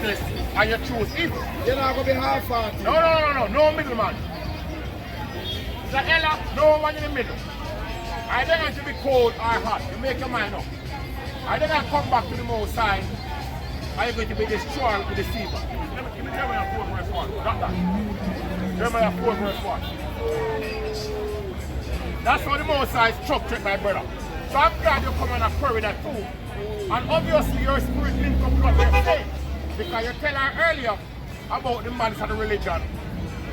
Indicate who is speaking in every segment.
Speaker 1: goodness and you choose evil.
Speaker 2: You're not going to be half-hearted.
Speaker 1: No middleman. The Ella, no one in the middle. I don't want to be cold or hot. You make your mind up. I don't want to come back to the Most High. Are you going to be destroyed with the deceiver? Let me Jeremiah 4 verse 1. Drop that. Jeremiah 4 verse 1. That's how the Most High structured, my brother. So I'm glad you come and query that too. And obviously your spirit linked up with what you're saying. Because you tell her earlier about the malice of the religion.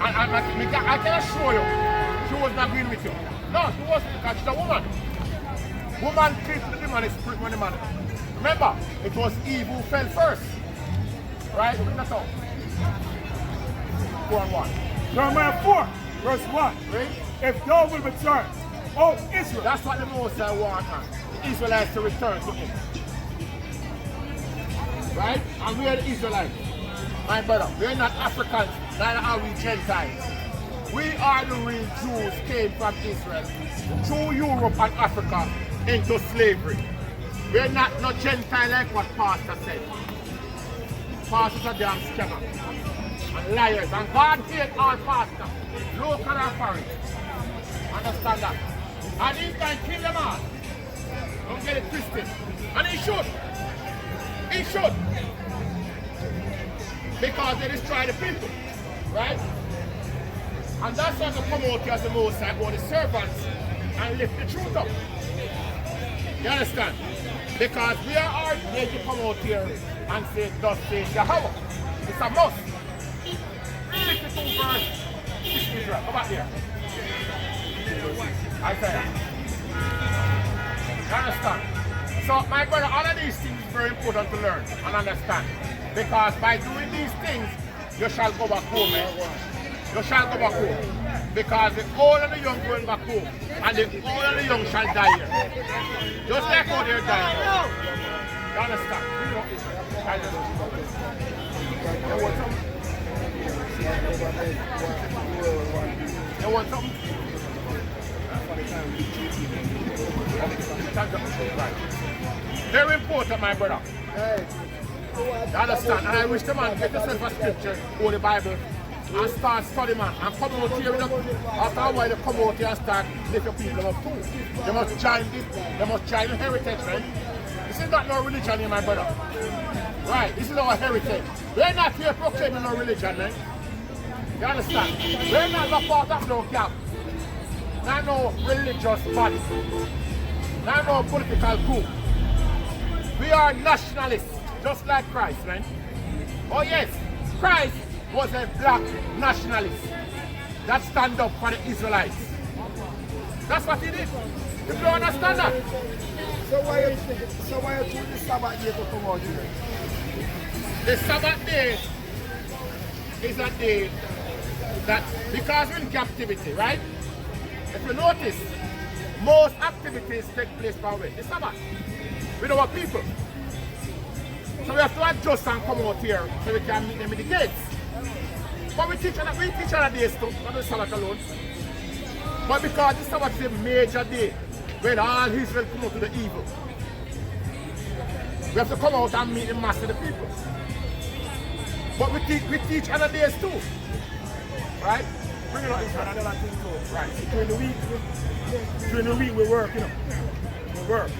Speaker 1: And I can assure you, she was not agreeing with you. No, she wasn't, because she's a woman. Woman came to the demon, is spirit when the man. Remember, it was Eve who fell first. Right? Bring that out. 4 and 1.
Speaker 3: Jeremiah 4, verse 1.
Speaker 1: Right?
Speaker 3: If thou will return, O Israel.
Speaker 1: That's what the Most High wants, man. The Israelites to return to him. Right? And we are the Israelites. My brother, we are not Africans, neither are we Gentiles. We are the real Jews came from Israel, through Europe and Africa, into slavery. We are not no Gentile like what Pastor said. Pastors are damn scammer and liars. And God hates all pastors, local and foreign. Understand that? And he can kill them all. Don't get it twisted. And he should. He should. Because they destroy the people. Right? And that's why they come out here as the Most High, about the servants, and lift the truth up. You understand? Because we are ordinary to come out here and say, thus says Yahweh. It's a must. 62 verse 6 Israel. Come back here. Isaiah. You understand? So, my brother, all of these things is very important to learn and understand. Because by doing these things, you shall go back home, man. You shall go back home. Because the old and the young going back home. And the old and the young shall die here. Just like how they're dying. You understand? You want something? You want something? Right. Very important, my brother. You understand? And I wish the man get yourself a scripture or the Bible and start studying, man. And come out here, after a while, they come out here and start lifting people up too. They must join this, they must join the heritage, man. This is not no religion here, my brother. Right, this is our heritage. We're not here proclaiming no religion, man. You understand? We're not a part of no camp. Not no religious body. Not no political group. We are nationalists, just like Christ, man. Oh yes, Christ was a black nationalist that stand up for the Israelites. That's what he did. You don't understand that?
Speaker 2: So why you choose the Sabbath day to come out here?
Speaker 1: The Sabbath day is a day that, because we're in captivity, right? If you notice, most activities take place by way. The Sabbath. With our people. So we have to adjust and come out here so we can meet them in the gates. But we teach other days too, not the Sabbath alone. But because the Sabbath is a major day when all Israel come out to the evil. We have to come out and meet the mass of the people. But we teach other days too. Right? Bring it up inside another thing too. Right. During the week we work, you know. We work.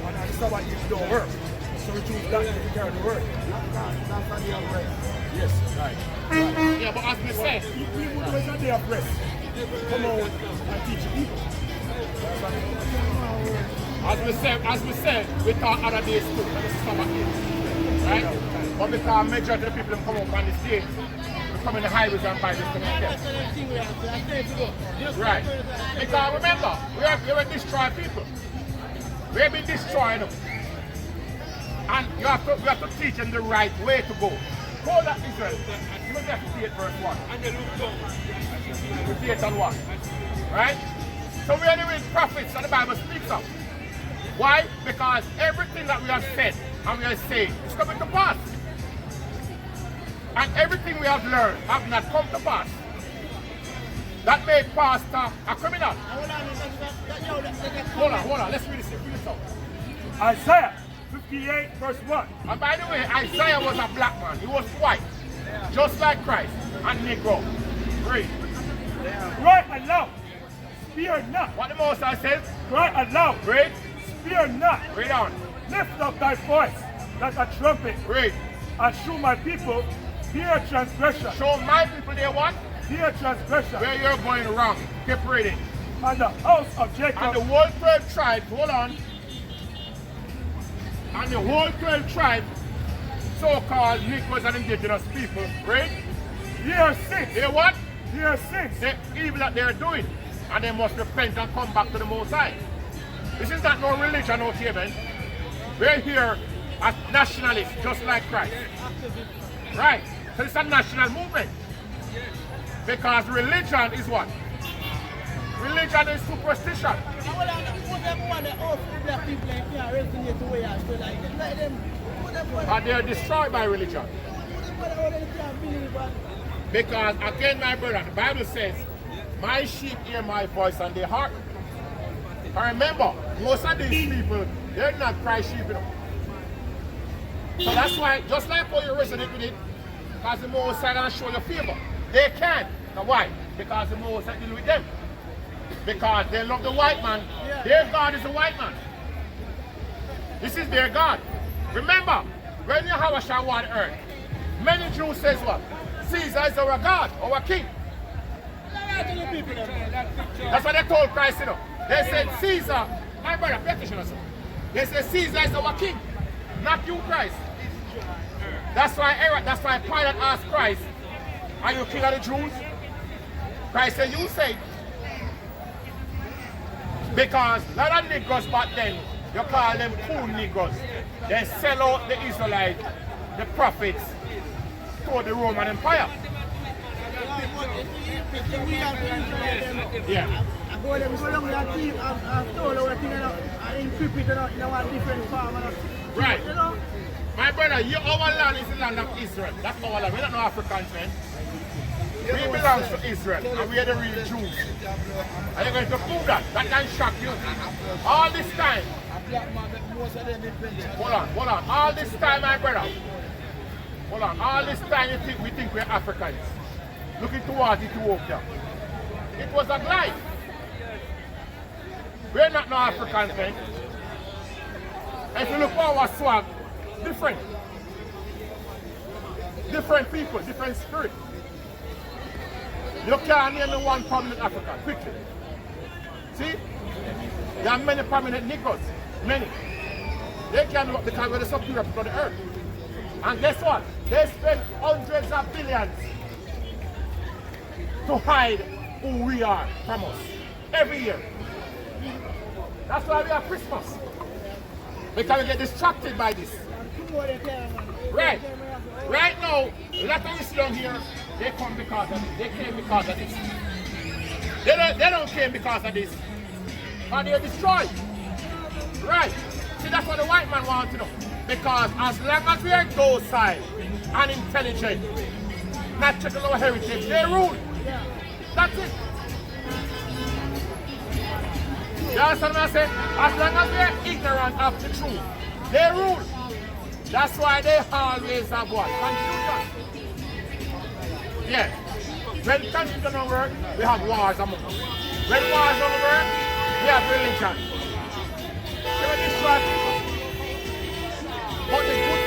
Speaker 1: And on the Sabbath you don't work. So we choose that to carry the work.
Speaker 2: That's a day of rest.
Speaker 1: Yes, right. Yeah, but as we said,
Speaker 3: We would always a day of rest. Come out and teach the people.
Speaker 1: as we said, we taught other days too. That is Sabbath day. Right? But because majority of the people come up on the stage, we come in the highways and buy this to them. Right. Because remember, we have destroyed people. We have been destroying them. And we have to teach them the right way to go. Hold that Israel. You will get 58 verse 1. 58 and 1. Right? So we are the prophets that the Bible speaks of. Why? Because everything that we have said and we are saying is coming to pass. And everything we have learned have not come to pass. That made pastor a criminal. Hold on, let's read this here. Read this out.
Speaker 3: Isaiah 58 verse 1.
Speaker 1: And by the way, Isaiah was a black man. He was white. Just like Christ. And Negro. Read.
Speaker 3: Cry aloud, fear not.
Speaker 1: What the Most High says?
Speaker 3: Cry aloud,
Speaker 1: Read.
Speaker 3: fear not.
Speaker 1: Read on.
Speaker 3: Lift up thy voice like a trumpet,
Speaker 1: Read.
Speaker 3: and show my people fear transgression.
Speaker 1: Show my people there what?
Speaker 3: Fear transgression.
Speaker 1: Where you're going wrong. Keep reading.
Speaker 3: And the house of Jacob.
Speaker 1: And the whole 12 tribes, hold on. And the whole 12 tribes, so-called Negroes and indigenous people, right?
Speaker 3: Year 6.
Speaker 1: They what?
Speaker 3: Year 6.
Speaker 1: The evil that they're doing. And they must repent and come back to the Most High. This is not no religion out here, man. We're here as nationalists, just like Christ. Right. So it's a national movement. Because religion is what? Religion is superstition. But they are destroyed by religion. Because again, my brother, the Bible says, my sheep hear my voice and they hearken. And remember, most of these people, they're not Christ sheep, you know. So that's why, just like how you resonate with it, because the Most High gonna show you favor. They can. Now why? Because the Most High deal with them. Because they love the white man. Their God is the white man. This is their God. Remember, when Yahweh shall want earth, many Jews says what? Caesar is our God, our king. That's what they told Christ, you know. They said Caesar, my brother, pay attention also. They said Caesar is our king, not you, Christ. That's why Pilate asked Christ, are you king of the Jews? Christ said, you say. Because a lot of Negroes back then, you call them cool Negroes. They sell out the Israelites, the prophets, to the Roman Empire. Yeah. Right. My brother, our land is the land of Israel. That's our land. We're not no Africans, man. We belong to Israel, and we are the real Jews. Are you going to prove that? That can shock you. All this time. Hold on. All this time, my brother. Hold on. All this time we think we're Africans. Looking towards Ethiopia. It was a lie. We're not no Africans, man. If you look for our swag, different. Different people, different spirit. You can't name the one prominent African, quickly. See? There are many prominent Negroes. Many. They can't look because we're the superior people on the earth. And guess what? They spend hundreds of billions to hide who we are from us. Every year. That's why we have Christmas. Because we get distracted by this. Right. Right now, a lot of Islam here, they come because of this. They came because of this. They don't came because of this. And they're destroyed. Right. See, that's what the white man wants to know. Because as long as we are docile and intelligent, not checking our heritage, they rule. That's it. You understand what I say? As long as we are ignorant of the truth, they rule. That's why they always have what? Confusion. Yeah. When confusion don't work, we have wars among us. When wars don't work, we have religion. They will destroy people. But the good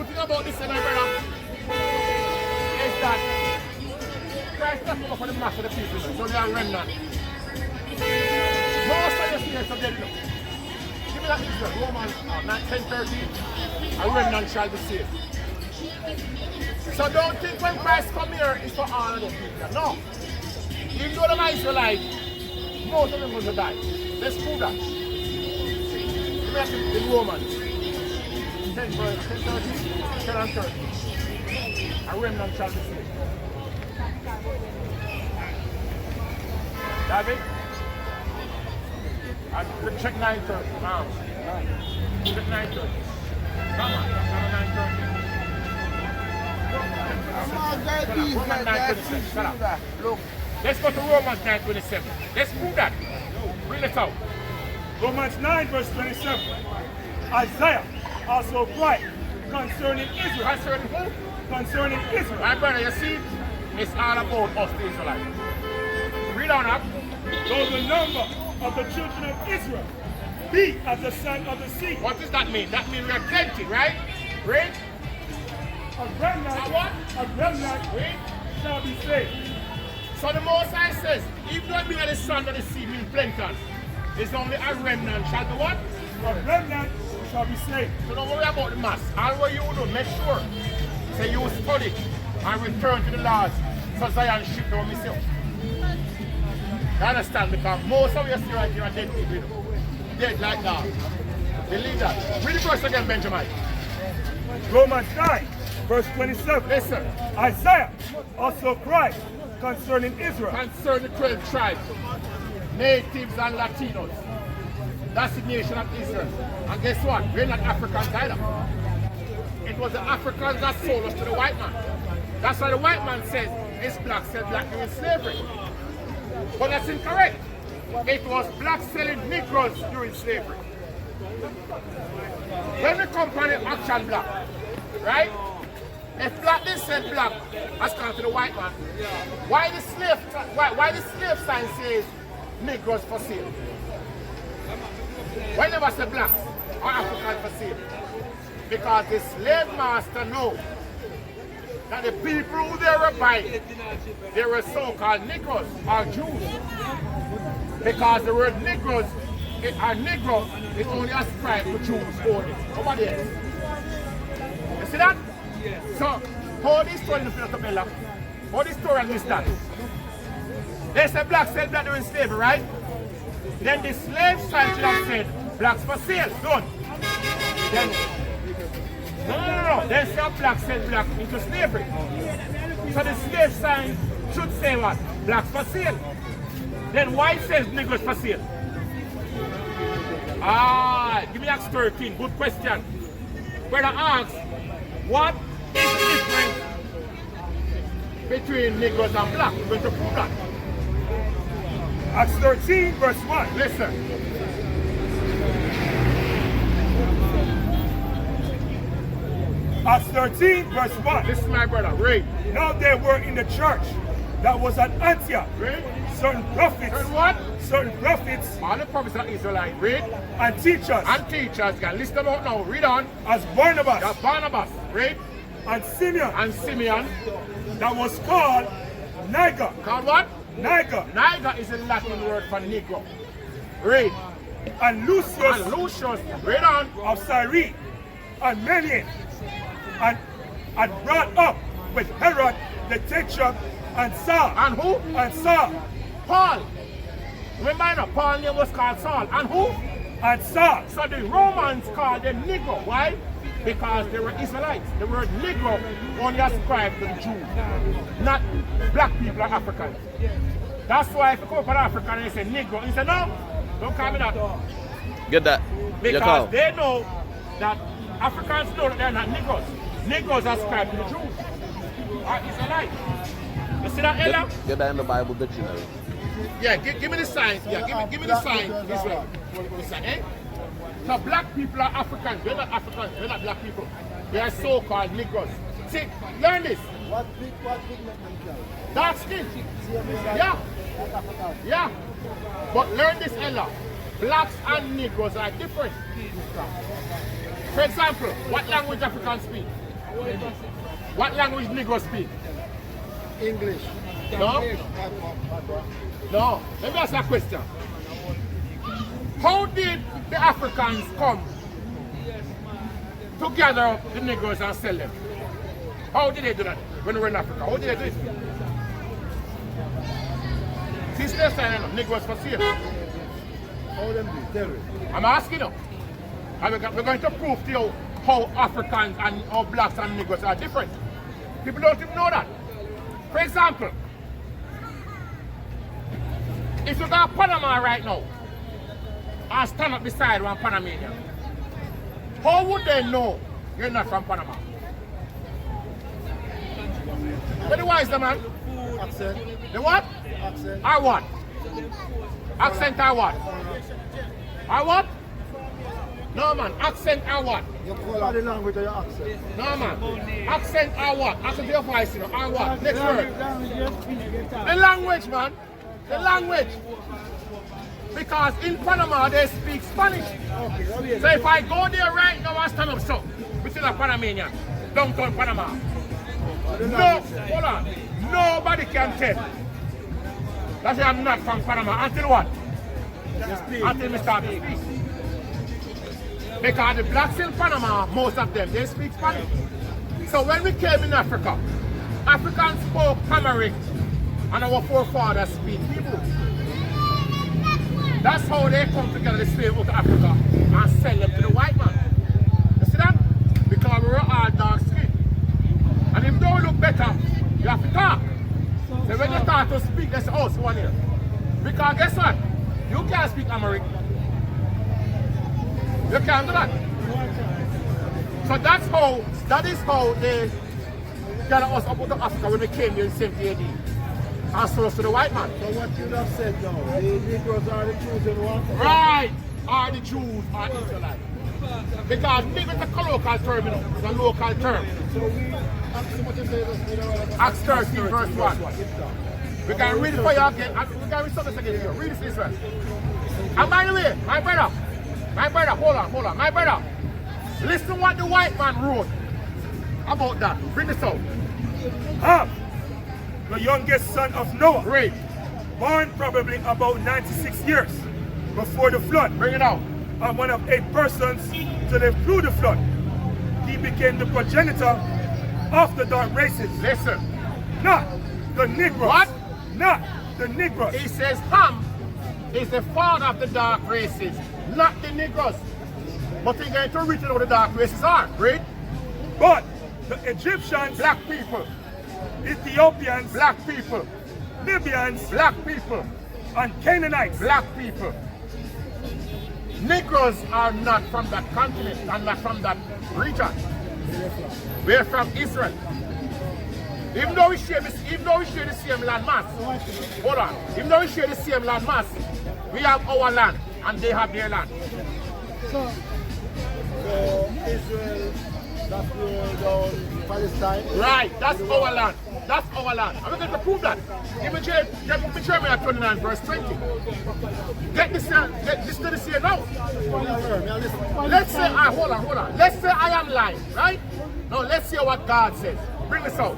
Speaker 1: thing about this, my brother, is that Christ doesn't come for the mass of the people, so they are remnant. Most of the students are dead. Give me that Israel, Romans 10:13, a remnant shall be saved. So don't think when Christ come here, it's for all of them people. No. Even though the Israelites, most of them will die. Let's prove that. Give me that in Romans 10:13, 10 and 13. A remnant shall be saved. David? Check 9:30. Now. Check 9:30. Come on, 9:30. Romans 9:27. Look. Let's go to Romans 9:27. Let's prove that. Bring it out.
Speaker 3: Romans 9 verse 27. Isaiah also cried concerning Israel.
Speaker 1: Concerning who?
Speaker 3: Concerning Israel.
Speaker 1: My brother, you see, it's all about us, the Israelites. Read on up.
Speaker 3: Though the number of the children of Israel be as the sand of the sea.
Speaker 1: What does that mean? That means we're plenty, right? Read.
Speaker 3: A remnant
Speaker 1: Read.
Speaker 3: shall be saved.
Speaker 1: So the Most High says, even though it means the sand of the sea means plenty, it's only a remnant shall be what?
Speaker 3: A remnant shall be saved.
Speaker 1: So don't worry about the mass. All what you do, make sure. Say you study and return to the Lord. So Zion ship down myself. You understand? Because most of you see right here are dead people. You know? Dead like that. Believe that. Read the verse again, Benjamin.
Speaker 3: Romans 9, verse 27.
Speaker 1: Listen.
Speaker 3: Isaiah also cried concerning Israel.
Speaker 1: Concerning the 12 tribes, natives and Latinos. That's the nation of Israel. And guess what? We're not Africans either. It was the Africans that sold us to the white man. That's why the white man says it's black selling black during slavery. But that's incorrect. It was black selling Negroes during slavery. When we come from the actual black, right? If black didn't sell black as come to the white man, why the slave sign says Negroes for sale? Why never say blacks or Africans for sale? Because the slave master know that the people who they were buying, they were so-called Negroes or Jews. Because the word Negroes, a Negro is only ascribed to Jews only. Nobody else. You see that? So, how this story in the Philip how this story and this that? They say blacks sell black during slavery, right? Then the slave sign should have said blacks for sale. Done. Then no. Then say blacks sell black into slavery. So the slave sign should say what? Blacks for sale. Then white says Negroes for sale. Give me Acts 13. Good question. Brother asks, what is the difference between Negroes and black? We're going to prove that.
Speaker 3: Acts 13, verse 1.
Speaker 1: Listen.
Speaker 3: Acts 13, verse 1.
Speaker 1: This is my brother. Read.
Speaker 3: Now there were in the church that was at Antioch
Speaker 1: Read.
Speaker 3: certain prophets.
Speaker 1: Certain what?
Speaker 3: Certain prophets.
Speaker 1: All the prophets are Israelites. Read.
Speaker 3: And teachers.
Speaker 1: And teachers. You can list them out now. Read on.
Speaker 3: As Barnabas.
Speaker 1: That's Barnabas. Read.
Speaker 3: And Simeon.
Speaker 1: And Simeon.
Speaker 3: That was called Niger.
Speaker 1: Called what?
Speaker 3: Niger.
Speaker 1: Niger is a Latin word for Negro. Read.
Speaker 3: And Lucius.
Speaker 1: And Lucius. Read on.
Speaker 3: Of Cyrene. And Melian. And brought up with Herod the Tetrarch and Saul.
Speaker 1: And who?
Speaker 3: And Saul.
Speaker 1: Paul. Remember, Paul's name was called Saul. And who?
Speaker 3: And Saul.
Speaker 1: So the Romans called them Negro. Why? Because they were Israelites. The word Negro only ascribed to the Jews, not black people or Africans. That's why if you come up an African and you say Negro, you say no, don't call me that.
Speaker 4: Get that.
Speaker 1: Because they know that Africans know that they're not Negroes. Negroes ascribe to the Jews or Israelites. You see that, Ella?
Speaker 4: Get that in the Bible dictionary.
Speaker 1: Yeah, give me the sign. Yeah, give me the sign this way. Eh? So black people are Africans. They're not Africans. They're not black people. They are so-called Negroes. See, learn this.
Speaker 2: What big metal?
Speaker 1: Dark skin. Yeah. Yeah. But learn this, Ella. Blacks and Negroes are different. For example, what language Africans speak? What language Negroes speak?
Speaker 2: English.
Speaker 1: No? No. Let me ask you a question. How did the Africans come to gather up the Negroes and sell them? How did they do that when they were in Africa? How did they do it? Since they're saying Negroes for sale.
Speaker 2: How them do? Tell me.
Speaker 1: I'm asking you. And we're going to prove to you how Africans and how blacks and Negroes are different. People don't even know that. For example, if you go to Panama right now and stand up beside one Panamanian, how would they know you're not from Panama? What the wise the man?
Speaker 2: Accent.
Speaker 1: The what?
Speaker 2: Accent.
Speaker 1: Or what? Accent or what? Or what? No man, accent or what?
Speaker 2: You call the language of your accent.
Speaker 1: No man, accent or what? Accent your voice, you know, or what? Next word. The language, man. The language. Because in Panama they speak Spanish.
Speaker 2: Okay,
Speaker 1: So if I go there right now and stand up so, we still a Panamanian, downtown Panama. No, hold on. Nobody can tell. That's why I'm not from Panama. Until what? Until we start to speak. Because the blacks in Panama, most of them, they speak Spanish. So when we came in Africa, Africans spoke Amharic and our forefathers speak Hebrew. That's how they come together, the slave out of Africa, and sell them to the white man. You see that? Because we're all dark skin. And if you don't look better, you have to talk. So when you start to speak, they say, oh, so one here. Because guess what? You can't speak Amharic. You can't do that. So that is how they got us up out of Africa when we came here in 70 AD. And sold us to the white man.
Speaker 2: So what you have said now, the Negroes are the Jews and what?
Speaker 1: Right, are the Jews are Israelites. Because Negro is a colloquial term, you know, it's a local term.
Speaker 2: So we
Speaker 1: Acts 13 verse 1. We can read it for you again. We can read something again here. Read this Israel. And by the way, my brother, hold on, my brother, listen what the white man wrote about that. Bring this out.
Speaker 3: The youngest son of Noah,
Speaker 1: Read.
Speaker 3: born probably about 96 years before the flood,
Speaker 1: Bring it out.
Speaker 3: and one of 8 persons to live through the flood. He became the progenitor of the dark races,
Speaker 1: Listen.
Speaker 3: not the Negroes.
Speaker 1: What?
Speaker 3: Not the Negroes.
Speaker 1: He says Ham is the father of the dark races, not the Negroes. But he's going to read what the dark races are. Read.
Speaker 3: But the Egyptians,
Speaker 1: Black people.
Speaker 3: Ethiopians,
Speaker 1: Black people.
Speaker 3: Libyans,
Speaker 1: Black people.
Speaker 3: and Canaanites,
Speaker 1: Black people. Negroes are not from that continent and not from that region. We're from Israel. Even though we share the same land mass, hold on. Even though we share the same land mass, we have our land and they have their land.
Speaker 2: So Israel, that's down Palestine.
Speaker 1: Right, that's our land. That's our land. And we're going to prove that. Give me Jeremiah 29 verse 20. Get this to this here now. Let's say, hold on. Let's say I am lying, right? Now let's hear what God says. Bring this out.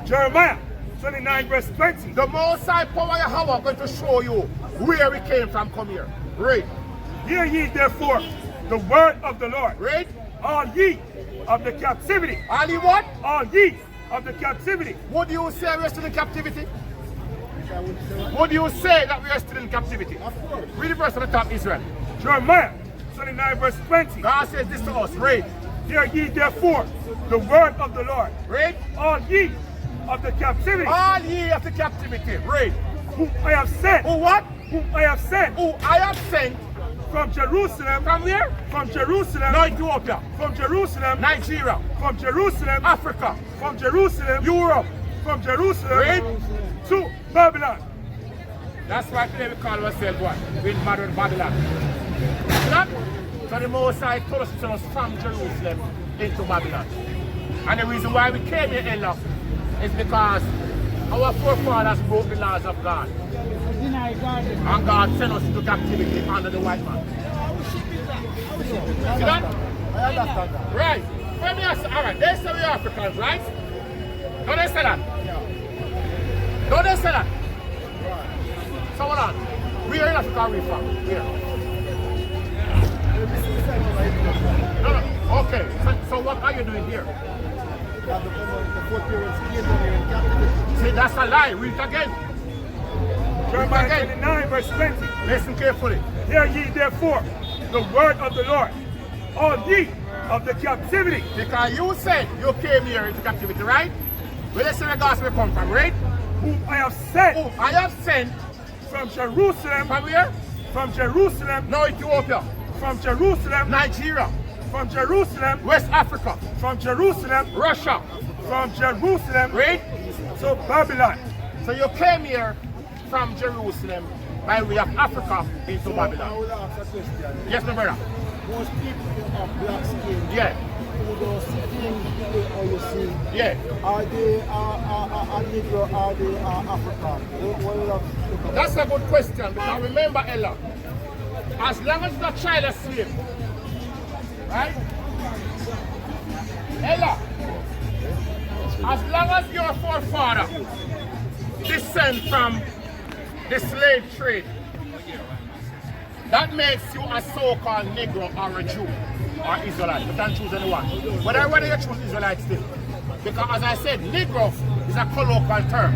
Speaker 3: Jeremiah 29 verse 20.
Speaker 1: The Most High Power Yahweh going to show you where we came from. Come here. Read.
Speaker 3: Hear ye therefore the word of the Lord,
Speaker 1: Read.
Speaker 3: all ye of the captivity,
Speaker 1: Ali what?
Speaker 3: all ye of the captivity.
Speaker 1: Would you say we are still in captivity? Would you say that we are still in captivity?
Speaker 2: Of course.
Speaker 1: Read the verse on the top, Israel.
Speaker 3: Jeremiah 29 verse 20.
Speaker 1: God says this to us. Read.
Speaker 3: Hear ye therefore the word of the Lord,
Speaker 1: Read.
Speaker 3: all ye of the captivity,
Speaker 1: All ye of the captivity. Read.
Speaker 3: whom I have sent,
Speaker 1: Who what?
Speaker 3: whom I have sent
Speaker 1: Who I have sent
Speaker 3: from Jerusalem,
Speaker 1: from where?
Speaker 3: from Jerusalem,
Speaker 1: No, Ethiopia,
Speaker 3: from Jerusalem,
Speaker 1: Nigeria,
Speaker 3: from Jerusalem,
Speaker 1: Africa,
Speaker 3: from Jerusalem,
Speaker 1: Europe.
Speaker 3: from Jerusalem
Speaker 1: Read.
Speaker 3: to Babylon.
Speaker 1: That's why today we call ourselves what? We're in modern Babylon. See that? So the Most High told us to send us from Jerusalem into Babylon. And the reason why we came here, Ella, is because our forefathers broke the laws of God. And God sent us into captivity under the white man. See that?
Speaker 2: I understand that.
Speaker 1: Right. When we are, all right, they say we are Africans, right? Don't they say that? Don't they say that? So hold on. We are in Africa, where are we from? Here. No. Okay. So what are you doing here? See, that's a lie. Read it again.
Speaker 3: Jeremiah 29 verse 20.
Speaker 1: Listen carefully.
Speaker 3: Hear ye therefore the word of the Lord, all ye of the captivity,
Speaker 1: Because you said you came here into captivity, right? Where the same gospel come from, right?
Speaker 3: whom I have sent
Speaker 1: Who I have sent
Speaker 3: from Jerusalem,
Speaker 1: from where?
Speaker 3: from Jerusalem,
Speaker 1: No, Ethiopia,
Speaker 3: from Jerusalem,
Speaker 1: Nigeria,
Speaker 3: from Jerusalem,
Speaker 1: West Africa,
Speaker 3: from Jerusalem,
Speaker 1: Russia,
Speaker 3: from Jerusalem
Speaker 1: right?
Speaker 3: to Babylon.
Speaker 1: So you came here from Jerusalem by way of Africa into
Speaker 2: I
Speaker 1: Babylon.
Speaker 2: will ask a question.
Speaker 1: Yes, my brother.
Speaker 2: most people of black skin,
Speaker 1: Yeah.
Speaker 2: who don't see things how you see,
Speaker 1: Yeah.
Speaker 2: are they Negro, are they African? What you have to look at?
Speaker 1: That's a good question. Because remember, Ella, as long as the child is slave, right? Ella, as long as your forefather descend from the slave trade, that makes you a so-called Negro or a Jew or Israelite. You can choose anyone. But I rather you choose Israelite still. Because as I said, Negro is a colloquial term.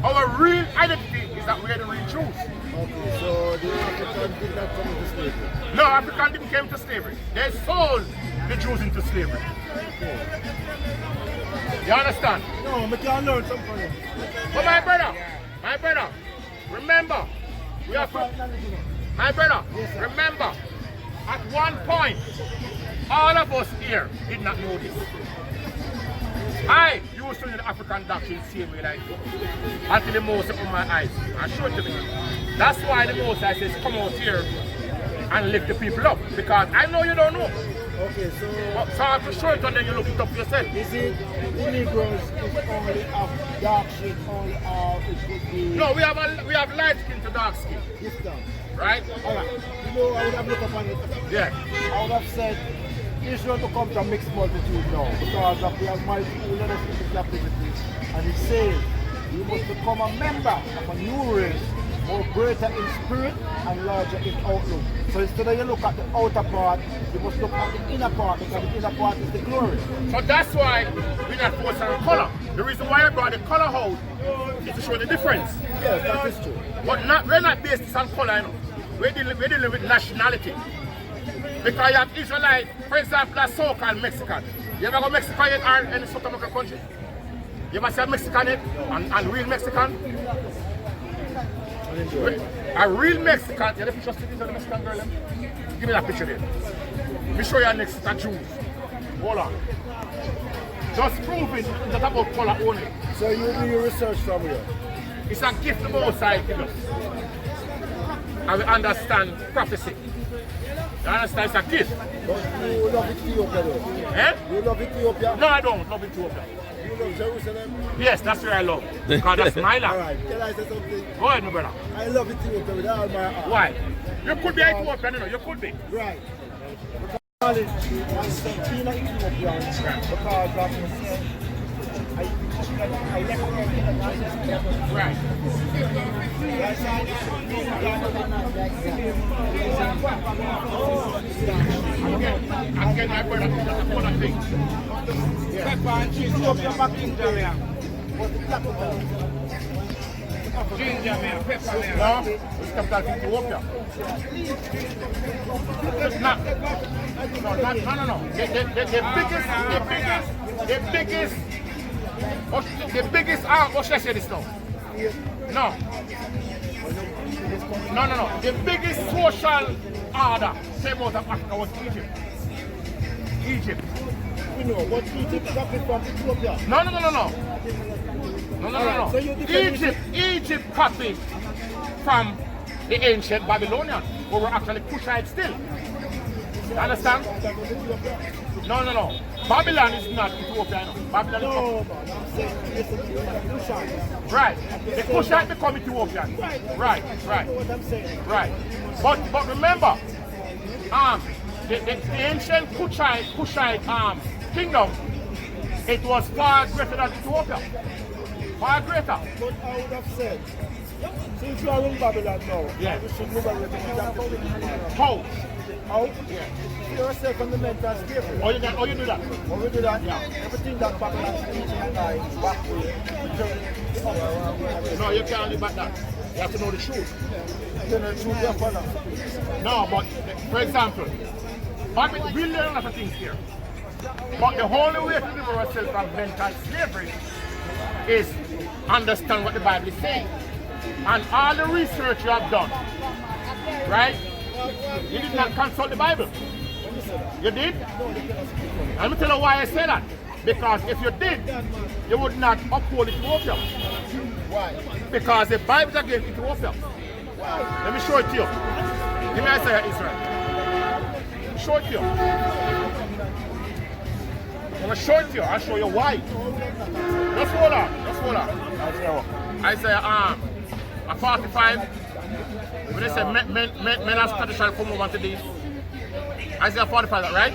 Speaker 1: Our real identity is that we are the real Jews.
Speaker 2: Okay, so the African did not come into slavery.
Speaker 1: No, African didn't come to slavery. They sold the Jews into slavery. You understand?
Speaker 2: No, we can learn something from him.
Speaker 1: But my brother, remember, we are from, my brother, remember, at one point, all of us here did not know this. I used to read the African doctrine the same way like you, until the Most opened my eyes and showed to me. That's why the Most I says, come out here and lift the people up, because I know you don't know.
Speaker 2: Okay, so
Speaker 1: So I have to show it and then you look it up yourself.
Speaker 2: is it the Negroes is only of dark skin, or it could be
Speaker 1: No, we have light skin to dark skin,
Speaker 2: this time?
Speaker 1: right?
Speaker 2: Alright, you know, I would have looked upon it.
Speaker 1: Yeah.
Speaker 2: I would have said Israel to come to a mixed multitude now because of the Almighty who led us into captivity. And it says you must become a member of a new race, more greater in spirit and larger in outlook. So instead of you look at the outer part, you must look at the inner part, because the inner part is the glory.
Speaker 1: So that's why we're not focused on color. The reason why I brought the color out is to show the difference.
Speaker 2: Yes, that is true.
Speaker 1: But we're not based on color, you know. We're dealing with nationality. Because you have Israelite, for example, a so-called Mexican. You ever go Mexico yet or any South American country? You ever see a Mexican yet? And real Mexican? A real Mexican, you have the picture of the Mexican girl? Give me that picture there. Let me show you next to Jews. Hold on. Just proving it's not about color only.
Speaker 2: So you do your research from here?
Speaker 1: It's a gift from outside to us. And we understand prophecy. You understand? It's a gift.
Speaker 2: But you love Ethiopia though?
Speaker 1: Eh?
Speaker 2: You love Ethiopia?
Speaker 1: No, I don't love Ethiopia.
Speaker 2: You love Jerusalem?
Speaker 1: Yes, that's where I love. Because that's my land.
Speaker 2: Alright, can I say something?
Speaker 1: Go ahead, my brother.
Speaker 2: I love Ethiopia with all my heart.
Speaker 1: Why? You could be Ethiopian, you know. You could be.
Speaker 2: Right. Because being an Ethiopian, because of I left
Speaker 1: Right. Again, my brother, that's one of the things.
Speaker 2: Ethiopia back in Nigeria was the capital.
Speaker 1: No, it's capital of Ethiopia. No. The biggest, what should I say this now? No. The biggest social order came out of Africa was Egypt.
Speaker 2: You know, what Egypt copied from Ethiopia.
Speaker 1: No.
Speaker 2: So you defend
Speaker 1: Egypt copied from the ancient Babylonians, who were actually Cushites still. You understand?
Speaker 2: That was Ethiopia.
Speaker 1: No. Babylon is not Ethiopia. Babylon is
Speaker 2: No, man, I'm saying listen to the Cushites.
Speaker 1: right. The Cushite become Ethiopian. Right.
Speaker 2: You know what I'm saying?
Speaker 1: Right. But remember, the ancient Cushite kingdom, it was far greater than Ethiopia. Far greater.
Speaker 2: But I would have said, since you are in Babylon now,
Speaker 1: Yeah.
Speaker 2: you should move away from captivity.
Speaker 1: How?
Speaker 2: How? Yeah. See yourself from the mental slavery.
Speaker 1: Oh, you do that?
Speaker 2: When we do that, everything that Babylon is teaching and I backward,
Speaker 1: No, you can't live like that. You have to know the truth.
Speaker 2: then the truth is for now.
Speaker 1: No, but for example, Babylon, we learn a lot of things here. But the only way to deliver ourselves from mental slavery is understand what the Bible is saying. And all the research you have done, right? You did not consult the Bible. You did? Let me tell you why I say that. Because if you did, you would not uphold Ethiopia.
Speaker 2: Why?
Speaker 1: Because the Bible is against Ethiopia. Let me show it to you. Give me Isaiah Israel. show it to you. I'm gonna show it to you. I'll show you why. Just hold on. Just hold on. Isaiah 45. When they say men and study shall come over to thee. Isaiah 45, right?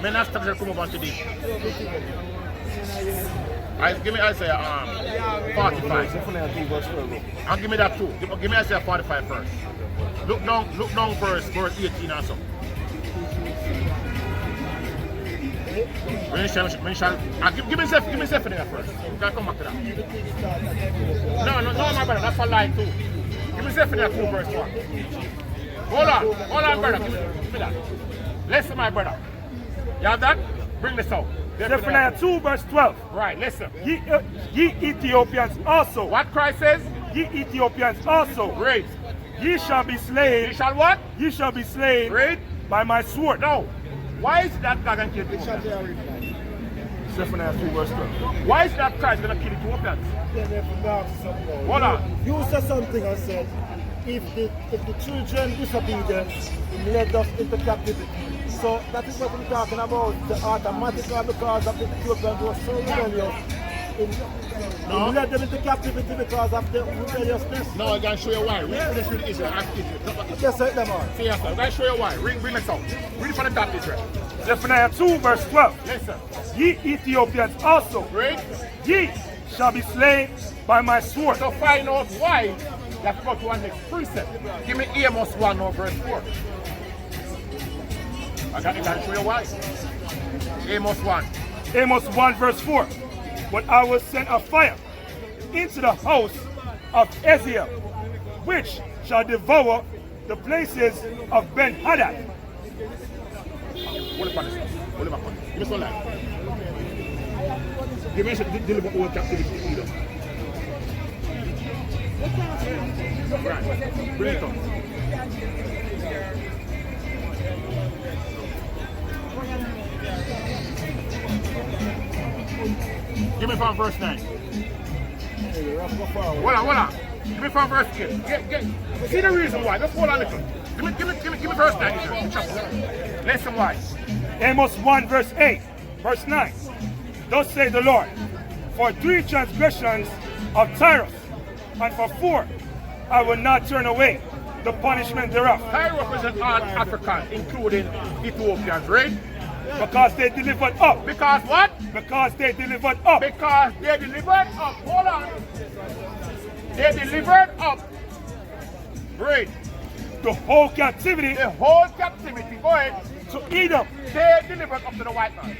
Speaker 1: Men and study shall come over to thee. Give me Isaiah 45. And give me that too. Give me Isaiah 45 first. Look down verse 18 or so. Give me Zephaniah first. You can come back to that. No, my brother, that's a lie too. Give me Zephaniah 2 verse 1. Hold on, brother. Give me that. Listen, my brother. You have that? Bring this out.
Speaker 3: Zephaniah 2 verse 12.
Speaker 1: Right, listen.
Speaker 3: Ye Ethiopians also.
Speaker 1: What Christ says?
Speaker 3: Ye Ethiopians also.
Speaker 1: Great.
Speaker 3: Ye shall be slain.
Speaker 1: Ye shall what?
Speaker 3: Ye shall be slain.
Speaker 1: Great.
Speaker 3: By my sword.
Speaker 1: No. Why is that God going to kill Ethiopians?
Speaker 3: Zephaniah 2 verse 12.
Speaker 1: Why is that Christ going to kill Ethiopians? Hold on.
Speaker 2: You said something and said, if the children disobedient, led us into captivity. So that is what we're talking about, the automatically because of the Ethiopians were so rebellious. It led them into captivity because of the rebelliousness.
Speaker 1: No, I'm going to show you why. Read finish with Israel. Ask Israel.
Speaker 2: Just say them all.
Speaker 1: See, yes, sir. I'm going to show you why. Bring this out. Read it from the top, Israel.
Speaker 3: Zephaniah 2 verse 12.
Speaker 1: Listen.
Speaker 3: Ye Ethiopians also.
Speaker 1: Great.
Speaker 3: Ye shall be slain by my sword.
Speaker 1: So find out why you have to go to one next precept. Give me Amos 1 or verse 4. I can show you why. Amos 1.
Speaker 3: Amos 1 verse 4. But I will send a fire into the house of Eziel, which shall devour the places of Ben-Hadad.
Speaker 1: Hold it on this. Hold it back on. Give me some light. Give me some deliver all captivity to Edom. Right. Bring it on. Give me from verse 9. Hold on. Give me from verse 10. See the reason why. Just hold on a little. Give me verse 9. Listen why.
Speaker 3: Amos 1 verse 8, verse 9. Thus says the Lord, for 3 transgressions of Tyrus, and for 4 I will not turn away the punishment thereof.
Speaker 1: Tyrus represents all Africans, including Ethiopians, right?
Speaker 3: Because they delivered up.
Speaker 1: Because what?
Speaker 3: Because they delivered up.
Speaker 1: Because they delivered up. Hold on. They delivered up. Great.
Speaker 3: The whole captivity.
Speaker 1: The whole captivity. Go ahead.
Speaker 3: To Edom.
Speaker 1: They delivered up to the white man.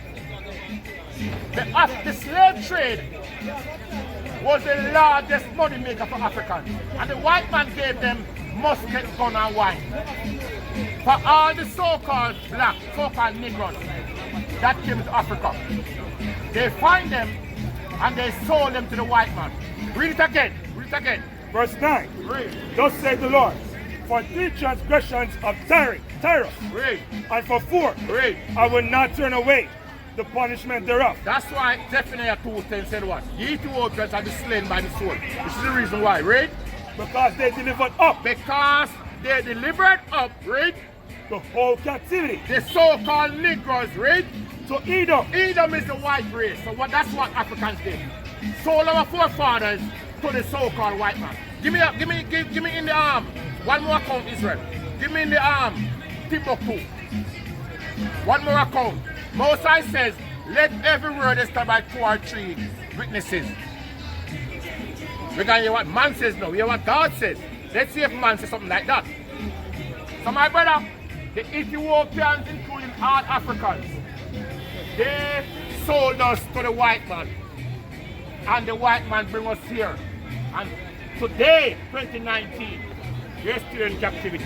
Speaker 1: The slave trade was the largest money maker for Africans. And the white man gave them musket, gun and wine. For all the so-called black, so-called Negroes that came to Africa. They find them and they sold them to the white man. Read it again.
Speaker 3: Verse 9.
Speaker 1: Read.
Speaker 3: Thus says the Lord, for 3 transgressions of Tyrus,
Speaker 1: Read.
Speaker 3: and for 4
Speaker 1: Read.
Speaker 3: I will not turn away the punishment thereof.
Speaker 1: That's why Zephaniah 2:10 said what? Ye Ethiopians shall be slain by the sword. This is the reason why. Read.
Speaker 3: Because they delivered up.
Speaker 1: Because they delivered up. Read.
Speaker 3: The whole captivity.
Speaker 1: The so-called Negroes. Read.
Speaker 3: To Edom.
Speaker 1: Edom is the white race. So that's what Africans did. Sold our forefathers to the so-called white man. Give me in the arm. One more account, Israel. Give me in the arm. Timbuktu. One more account. Moses says, let every word establish 2 or 3 witnesses. We're going to hear what man says now. We hear what God says. Let's see if man says something like that. So my brother, the Ethiopians, including all Africans, they sold us to the white man. And the white man bring us here. And today, 2019, we're still in captivity.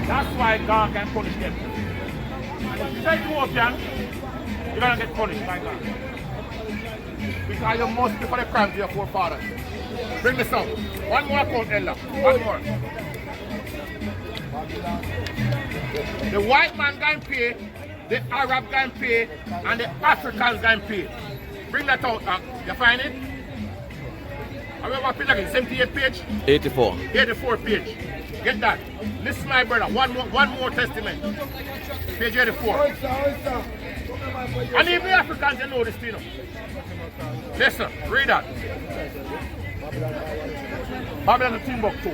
Speaker 1: That's why God can punish them. And if you say Ethiopian, you're going to get punished by God. Because you must pay for the crimes of your forefathers. Bring this up. One more account, Ella. One more. The white man can pay, the Arab can pay, and the Africans can pay. Bring that out. You find it? I remember page again, 78 page?
Speaker 4: 84.
Speaker 1: 84 page. Get that. Listen, my brother, one more testament. Page 84. And even Africans, they know this, you know. Listen, read that. Babylon of Timbuktu.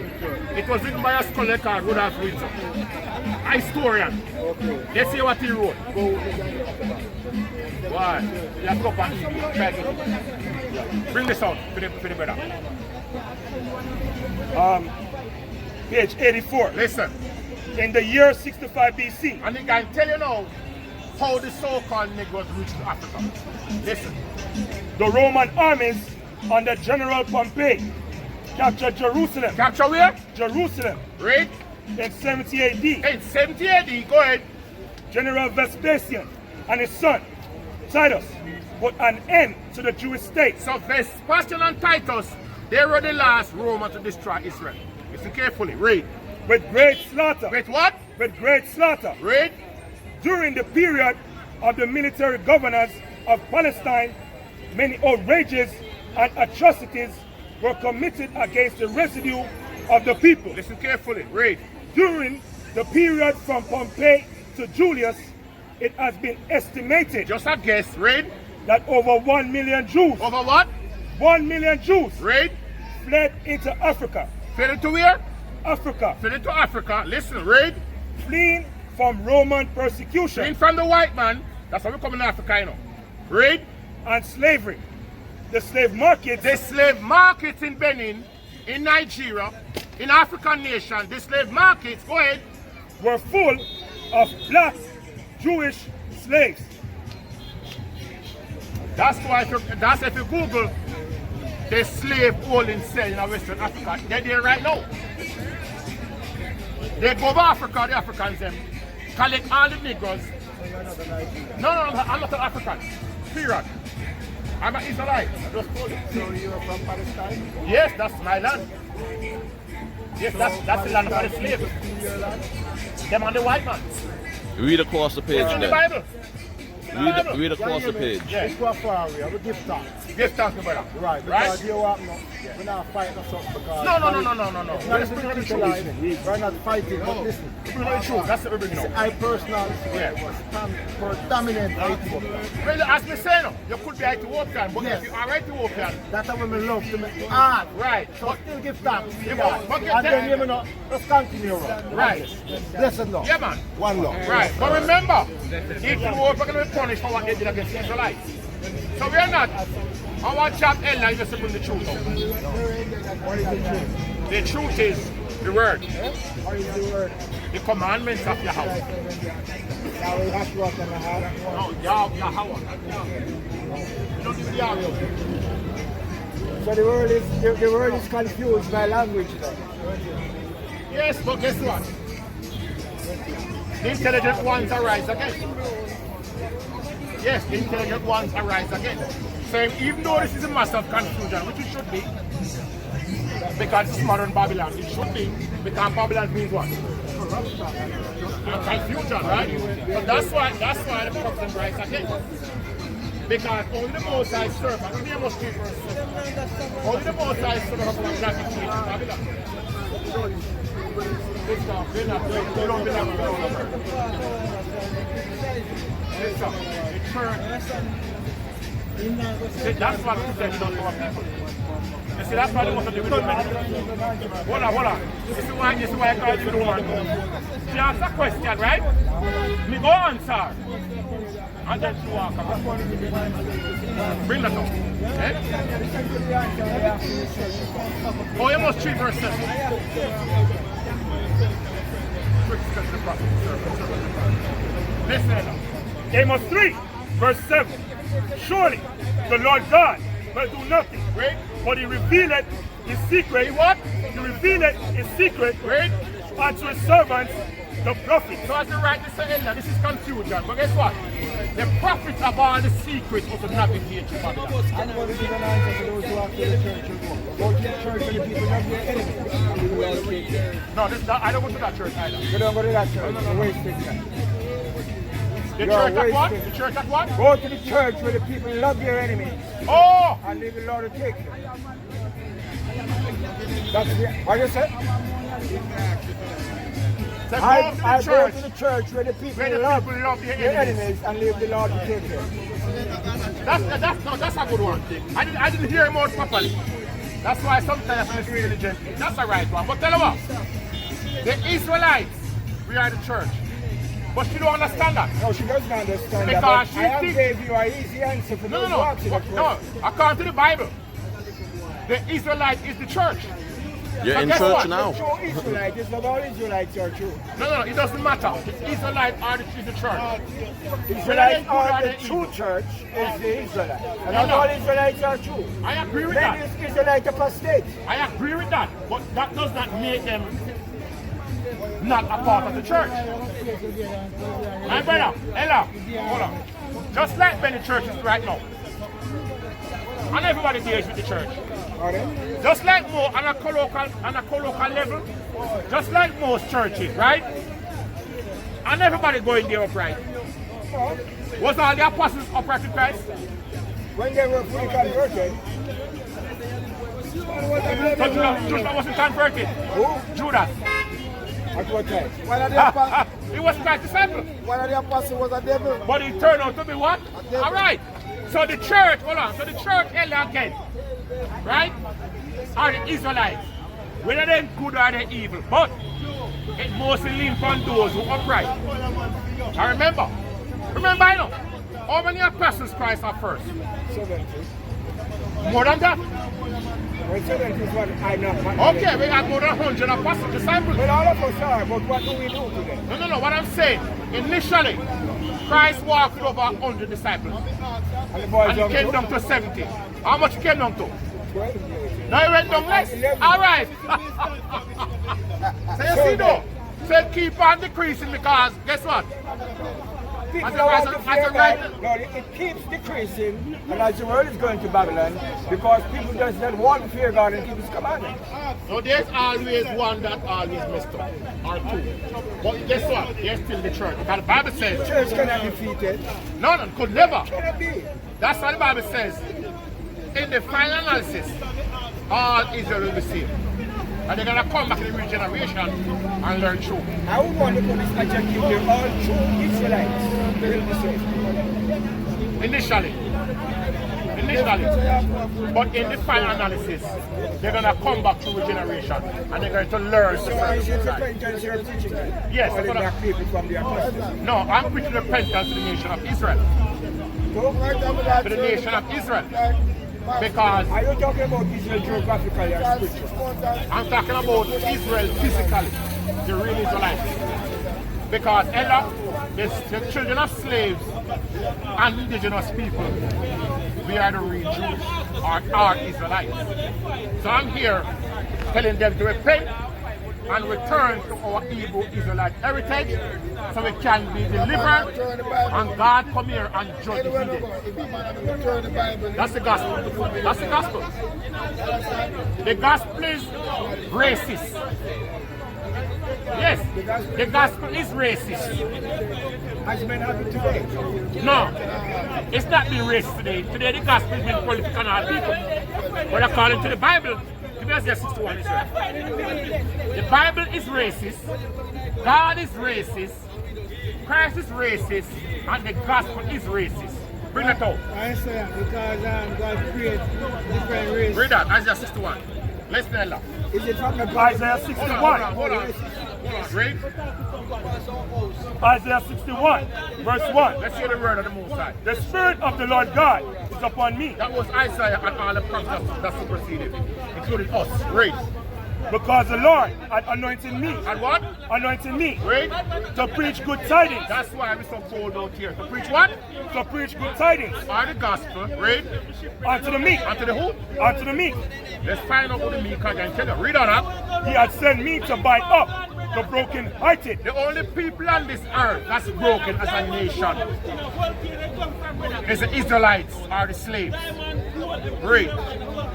Speaker 1: It was written by a scholar called Rudolph Windsor. A historian. Let's see what he wrote. Why? You have to go up and try to bring this out for the brother.
Speaker 3: Page 84.
Speaker 1: Listen.
Speaker 3: In the year 65 BC.
Speaker 1: And he can tell you now how the so-called Negroes reached Africa. Listen.
Speaker 3: The Roman armies under General Pompey captured Jerusalem.
Speaker 1: Capture where?
Speaker 3: Jerusalem.
Speaker 1: Right?
Speaker 3: In 70 AD.
Speaker 1: In 70 AD, go ahead.
Speaker 3: General Vespasian and his son, Titus, put an end to the Jewish state.
Speaker 1: So Vespasian and Titus, they were the last Roman to destroy Israel. Listen carefully, read.
Speaker 3: With great slaughter.
Speaker 1: With what?
Speaker 3: With great slaughter.
Speaker 1: Read.
Speaker 3: During the period of the military governors of Palestine, many outrages and atrocities were committed against the residue of the people.
Speaker 1: Listen carefully, read.
Speaker 3: During the period from Pompey to Julius, it has been estimated,
Speaker 1: just a guess, read,
Speaker 3: that over 1 million Jews.
Speaker 1: Over what?
Speaker 3: 1 million Jews.
Speaker 1: Read.
Speaker 3: Fled into Africa.
Speaker 1: Fled into where?
Speaker 3: Africa.
Speaker 1: Fled into Africa. Listen, read.
Speaker 3: Fleeing from Roman persecution.
Speaker 1: Fleeing from the white man. That's how we come in Africa, you know. Read.
Speaker 3: And slavery. The slave markets.
Speaker 1: The slave markets in Benin, in Nigeria, in African nation, the slave markets, go ahead,
Speaker 3: were full of black Jewish slaves.
Speaker 1: That's why if you Google the slave holding cell in Western Africa, they're there right now. They go to Africa, the Africans them, collect all the Negroes. No, I'm not an African. Period. I'm an Israelite. I just told you.
Speaker 2: So you're from Palestine?
Speaker 1: Yes, that's my land. Yes, that's the land of the slave. Them on the white man.
Speaker 4: Read across the page
Speaker 1: It's in the
Speaker 4: there.
Speaker 1: Bible.
Speaker 4: Read across the page.
Speaker 1: Yeah.
Speaker 2: It's quite far away. I will give thanks.
Speaker 1: Give thanks, my brother.
Speaker 2: Right, because you are not, we're not fighting or something because...
Speaker 1: No.
Speaker 2: It's not the truth. We're not fighting, but listen.
Speaker 1: That's the urban now.
Speaker 2: I personally stand for dominant Ethiopian.
Speaker 1: Well, as me say, no, you could be Ethiopian, but
Speaker 2: Yes.
Speaker 1: if you are Ethiopian,
Speaker 2: That's how we love to make art.
Speaker 1: right,
Speaker 2: So still give thanks.
Speaker 1: but
Speaker 2: And then you know, let's continue on.
Speaker 1: right,
Speaker 2: Blessed love.
Speaker 1: yeah, man,
Speaker 2: One love.
Speaker 1: right. But remember, Ethiopians are going to be punished for what they did against the Israelites. So we are not. Our job, Ella, is just to bring the truth out.
Speaker 2: What is the truth?
Speaker 1: The truth is the word,
Speaker 2: What is the word?
Speaker 1: the commandments of your house.
Speaker 2: Now we have to walk on the heart.
Speaker 1: No, Yahweh. You don't need the Yahweh.
Speaker 2: So the word is confused by language then.
Speaker 1: Yes, but guess what? The intelligent ones arise again. Yes, the intelligent ones arise again. So even though this is a massive confusion, which it should be, because it's modern Babylon, it should be, because Babylon means what? Confusion, right? So that's why the problem rise again. Because only the Most High serve, and only the Most High serve, only the Most High serve of Babylon. They don't belong to the church. See, that's what we said, don't our people. You see, that's why they want to do with the men. Hold on. This is why I call you the one. She asked a question, right? We go answer. And then she walk up. Bring that up. Eh? Oh, you must 3 verse 7. Listen now.
Speaker 3: Amos 3, verse 7. Surely the Lord God will do nothing,
Speaker 1: Wait.
Speaker 3: but he revealeth his secret.
Speaker 1: What?
Speaker 3: He revealeth his secret
Speaker 1: Wait.
Speaker 3: unto his servants, the prophets.
Speaker 1: So as you write this Ella, this is confusion. But guess what? The prophets of all the secrets of the navigate through Babylon.
Speaker 2: I'm going to give an answer to those who are to the church. Go to the church and the people love their enemy.
Speaker 1: No, I don't go to that church either.
Speaker 2: You don't go to that church. No. Wasting time.
Speaker 1: The
Speaker 2: You're
Speaker 1: church at what?
Speaker 2: wasting.
Speaker 1: The church at what?
Speaker 2: Go to the church where the people love their enemies
Speaker 1: Oh!
Speaker 2: and leave the Lord to take them. That's the, what you said?
Speaker 1: So
Speaker 2: I
Speaker 1: go to
Speaker 2: go
Speaker 1: the church
Speaker 2: to the church where the people
Speaker 1: where the
Speaker 2: love
Speaker 1: people love their
Speaker 2: their
Speaker 1: enemies.
Speaker 2: enemies and leave the Lord to take care.
Speaker 1: That's a good one. I didn't hear him out properly. That's why sometimes I listen diligently. That's a right one. But tell you what, the Israelites, we are the church. But she don't understand that.
Speaker 2: No, she doesn't understand
Speaker 1: Because
Speaker 2: that.
Speaker 1: she
Speaker 2: I have
Speaker 1: thinks-
Speaker 2: gave you an easy answer for those who ask you that
Speaker 1: No,
Speaker 2: question.
Speaker 1: according to the Bible, the Israelite is the church.
Speaker 4: You're
Speaker 1: So
Speaker 4: in
Speaker 1: guess
Speaker 4: church
Speaker 1: what?
Speaker 4: now.
Speaker 2: The true Israelite is not all Israelites are true.
Speaker 1: No, it doesn't matter. The Israelite is the church.
Speaker 2: Israelites
Speaker 1: Whether
Speaker 2: are
Speaker 1: they
Speaker 2: the
Speaker 1: good or
Speaker 2: true
Speaker 1: they
Speaker 2: church is the Israelite. And
Speaker 1: No,
Speaker 2: not
Speaker 1: no.
Speaker 2: all Israelites are true.
Speaker 1: I agree with
Speaker 2: Then
Speaker 1: that.
Speaker 2: is Israelite apostate.
Speaker 1: I agree with that. But that does not make them not a part of the church. My brother, Ella, hold on. Just like many churches right now. And everybody deals with the church.
Speaker 2: Are they?
Speaker 1: Just like more on a colloquial level, just like most churches, right? And everybody going there upright.
Speaker 2: No.
Speaker 1: Was all the apostles upright to Christ?
Speaker 2: When they were fully converted,
Speaker 1: So Judas wasn't converted.
Speaker 2: who?
Speaker 1: Judas.
Speaker 2: At what time?
Speaker 5: One of the apostles,
Speaker 1: He was Christ's disciple.
Speaker 5: one of the apostles was a devil.
Speaker 1: But he turned out to be what? Alright. So the church, hold on. So the church held again. Right? Are the Israelites. Whether they're good or they're evil. But it mostly leans on those who are upright. I remember. I know. How many apostles Christ are first?
Speaker 2: 70.
Speaker 1: More than that.
Speaker 2: Well, 70 is what I know.
Speaker 1: Okay, we have more than 100 apostles, disciples.
Speaker 2: Well, all of us are, but what do we do today?
Speaker 1: No. What I'm saying, initially, Christ walked with over 100 disciples.
Speaker 2: And the boys
Speaker 1: And he came down to 70. How much he came down to?
Speaker 2: 12.
Speaker 1: Now he went down less.
Speaker 2: 11.
Speaker 1: All right. So you see though, so keep on decreasing because guess what?
Speaker 2: People
Speaker 1: As a-
Speaker 2: don't
Speaker 1: as
Speaker 2: want
Speaker 1: a-
Speaker 2: to
Speaker 1: as a
Speaker 2: fear
Speaker 1: right-
Speaker 2: God. No, it keeps decreasing, and as the world is going to Babylon, because people just don't want to fear God and keep His commandments.
Speaker 1: So there's always one that always messed up, or two. But guess what? There's still the church. Because the Bible says,
Speaker 2: Church cannot defeat it.
Speaker 1: no, could never.
Speaker 2: Cannot be.
Speaker 1: That's what the Bible says. In the final analysis, all Israel will be saved. And they're going to come back in the regeneration and learn truth.
Speaker 2: I would want to put this adjective there, all true Israelites will be saved.
Speaker 1: Initially. But in the final analysis, they're going to come back to regeneration and they're going to learn
Speaker 2: So
Speaker 1: the
Speaker 2: why is it
Speaker 1: side.
Speaker 2: repentance you're teaching them?
Speaker 1: Yes,
Speaker 2: Calling
Speaker 1: but
Speaker 2: back people from the apostasy.
Speaker 1: No, I'm preaching repentance to the nation of Israel. To the nation of Israel. Because
Speaker 2: Are you talking about Israel geographically or spiritually?
Speaker 1: I'm talking about Israel physically, the real Israelites. Because Ella, the children of slaves and indigenous people, we are the real Jews, are Israelites. So I'm here telling them to repent and return to our Hebrew Israelite heritage so we can be delivered and God come here and judge the wicked. That's the gospel. That's the gospel. The gospel is racist. Yes, the gospel is racist.
Speaker 2: As men have it today.
Speaker 1: No, it's not being racist today. Today the gospel is being political on all people. But according to the Bible, Isaiah 61 is right. The Bible is racist, God is racist, Christ is racist, and the gospel is racist. Bring it out.
Speaker 5: I say because God created different races.
Speaker 1: Read that, Isaiah 61. Let's tell that.
Speaker 2: Is it from the
Speaker 3: Isaiah
Speaker 1: Hold
Speaker 3: 61.
Speaker 1: on. Read.
Speaker 3: Isaiah 61, verse 1.
Speaker 1: Let's hear the word of the Most High.
Speaker 3: The Spirit of the Lord God is upon me,
Speaker 1: That was Isaiah and all the prophets that superseded, including us. Read.
Speaker 3: because the Lord had anointed me,
Speaker 1: And what? Read.
Speaker 3: to preach good tidings,
Speaker 1: That's why we're so bold out here. To preach what?
Speaker 3: to preach good tidings
Speaker 1: Or the gospel. Read.
Speaker 3: unto the meek,
Speaker 1: Unto the who?
Speaker 3: unto the meek.
Speaker 1: Let's find out who the meek are and tell you. Read on that.
Speaker 3: He had sent me to bind up the broken-hearted,
Speaker 1: The only people on this earth that's broken as a nation is the Israelites or the slaves. Read.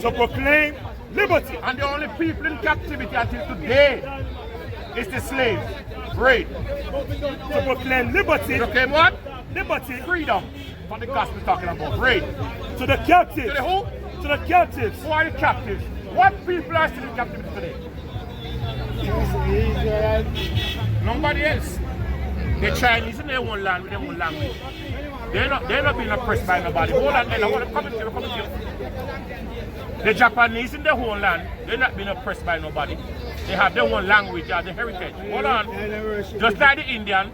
Speaker 3: to proclaim liberty
Speaker 1: And the only people in captivity until today is the slaves. Read.
Speaker 3: to proclaim liberty,
Speaker 1: Okay, what?
Speaker 3: liberty
Speaker 1: Freedom. What the gospel is talking about. Read.
Speaker 3: to the captives,
Speaker 1: To the who?
Speaker 3: to the captives,
Speaker 1: Who are the captives? What people are still in captivity today? Nobody else. The Chinese in their own land with their own language. They're not being oppressed by nobody. Hold on, Ella, what come to you. The Japanese in their own land, they're not being oppressed by nobody. They have their own language, their heritage. Hold on. Just like the Indian,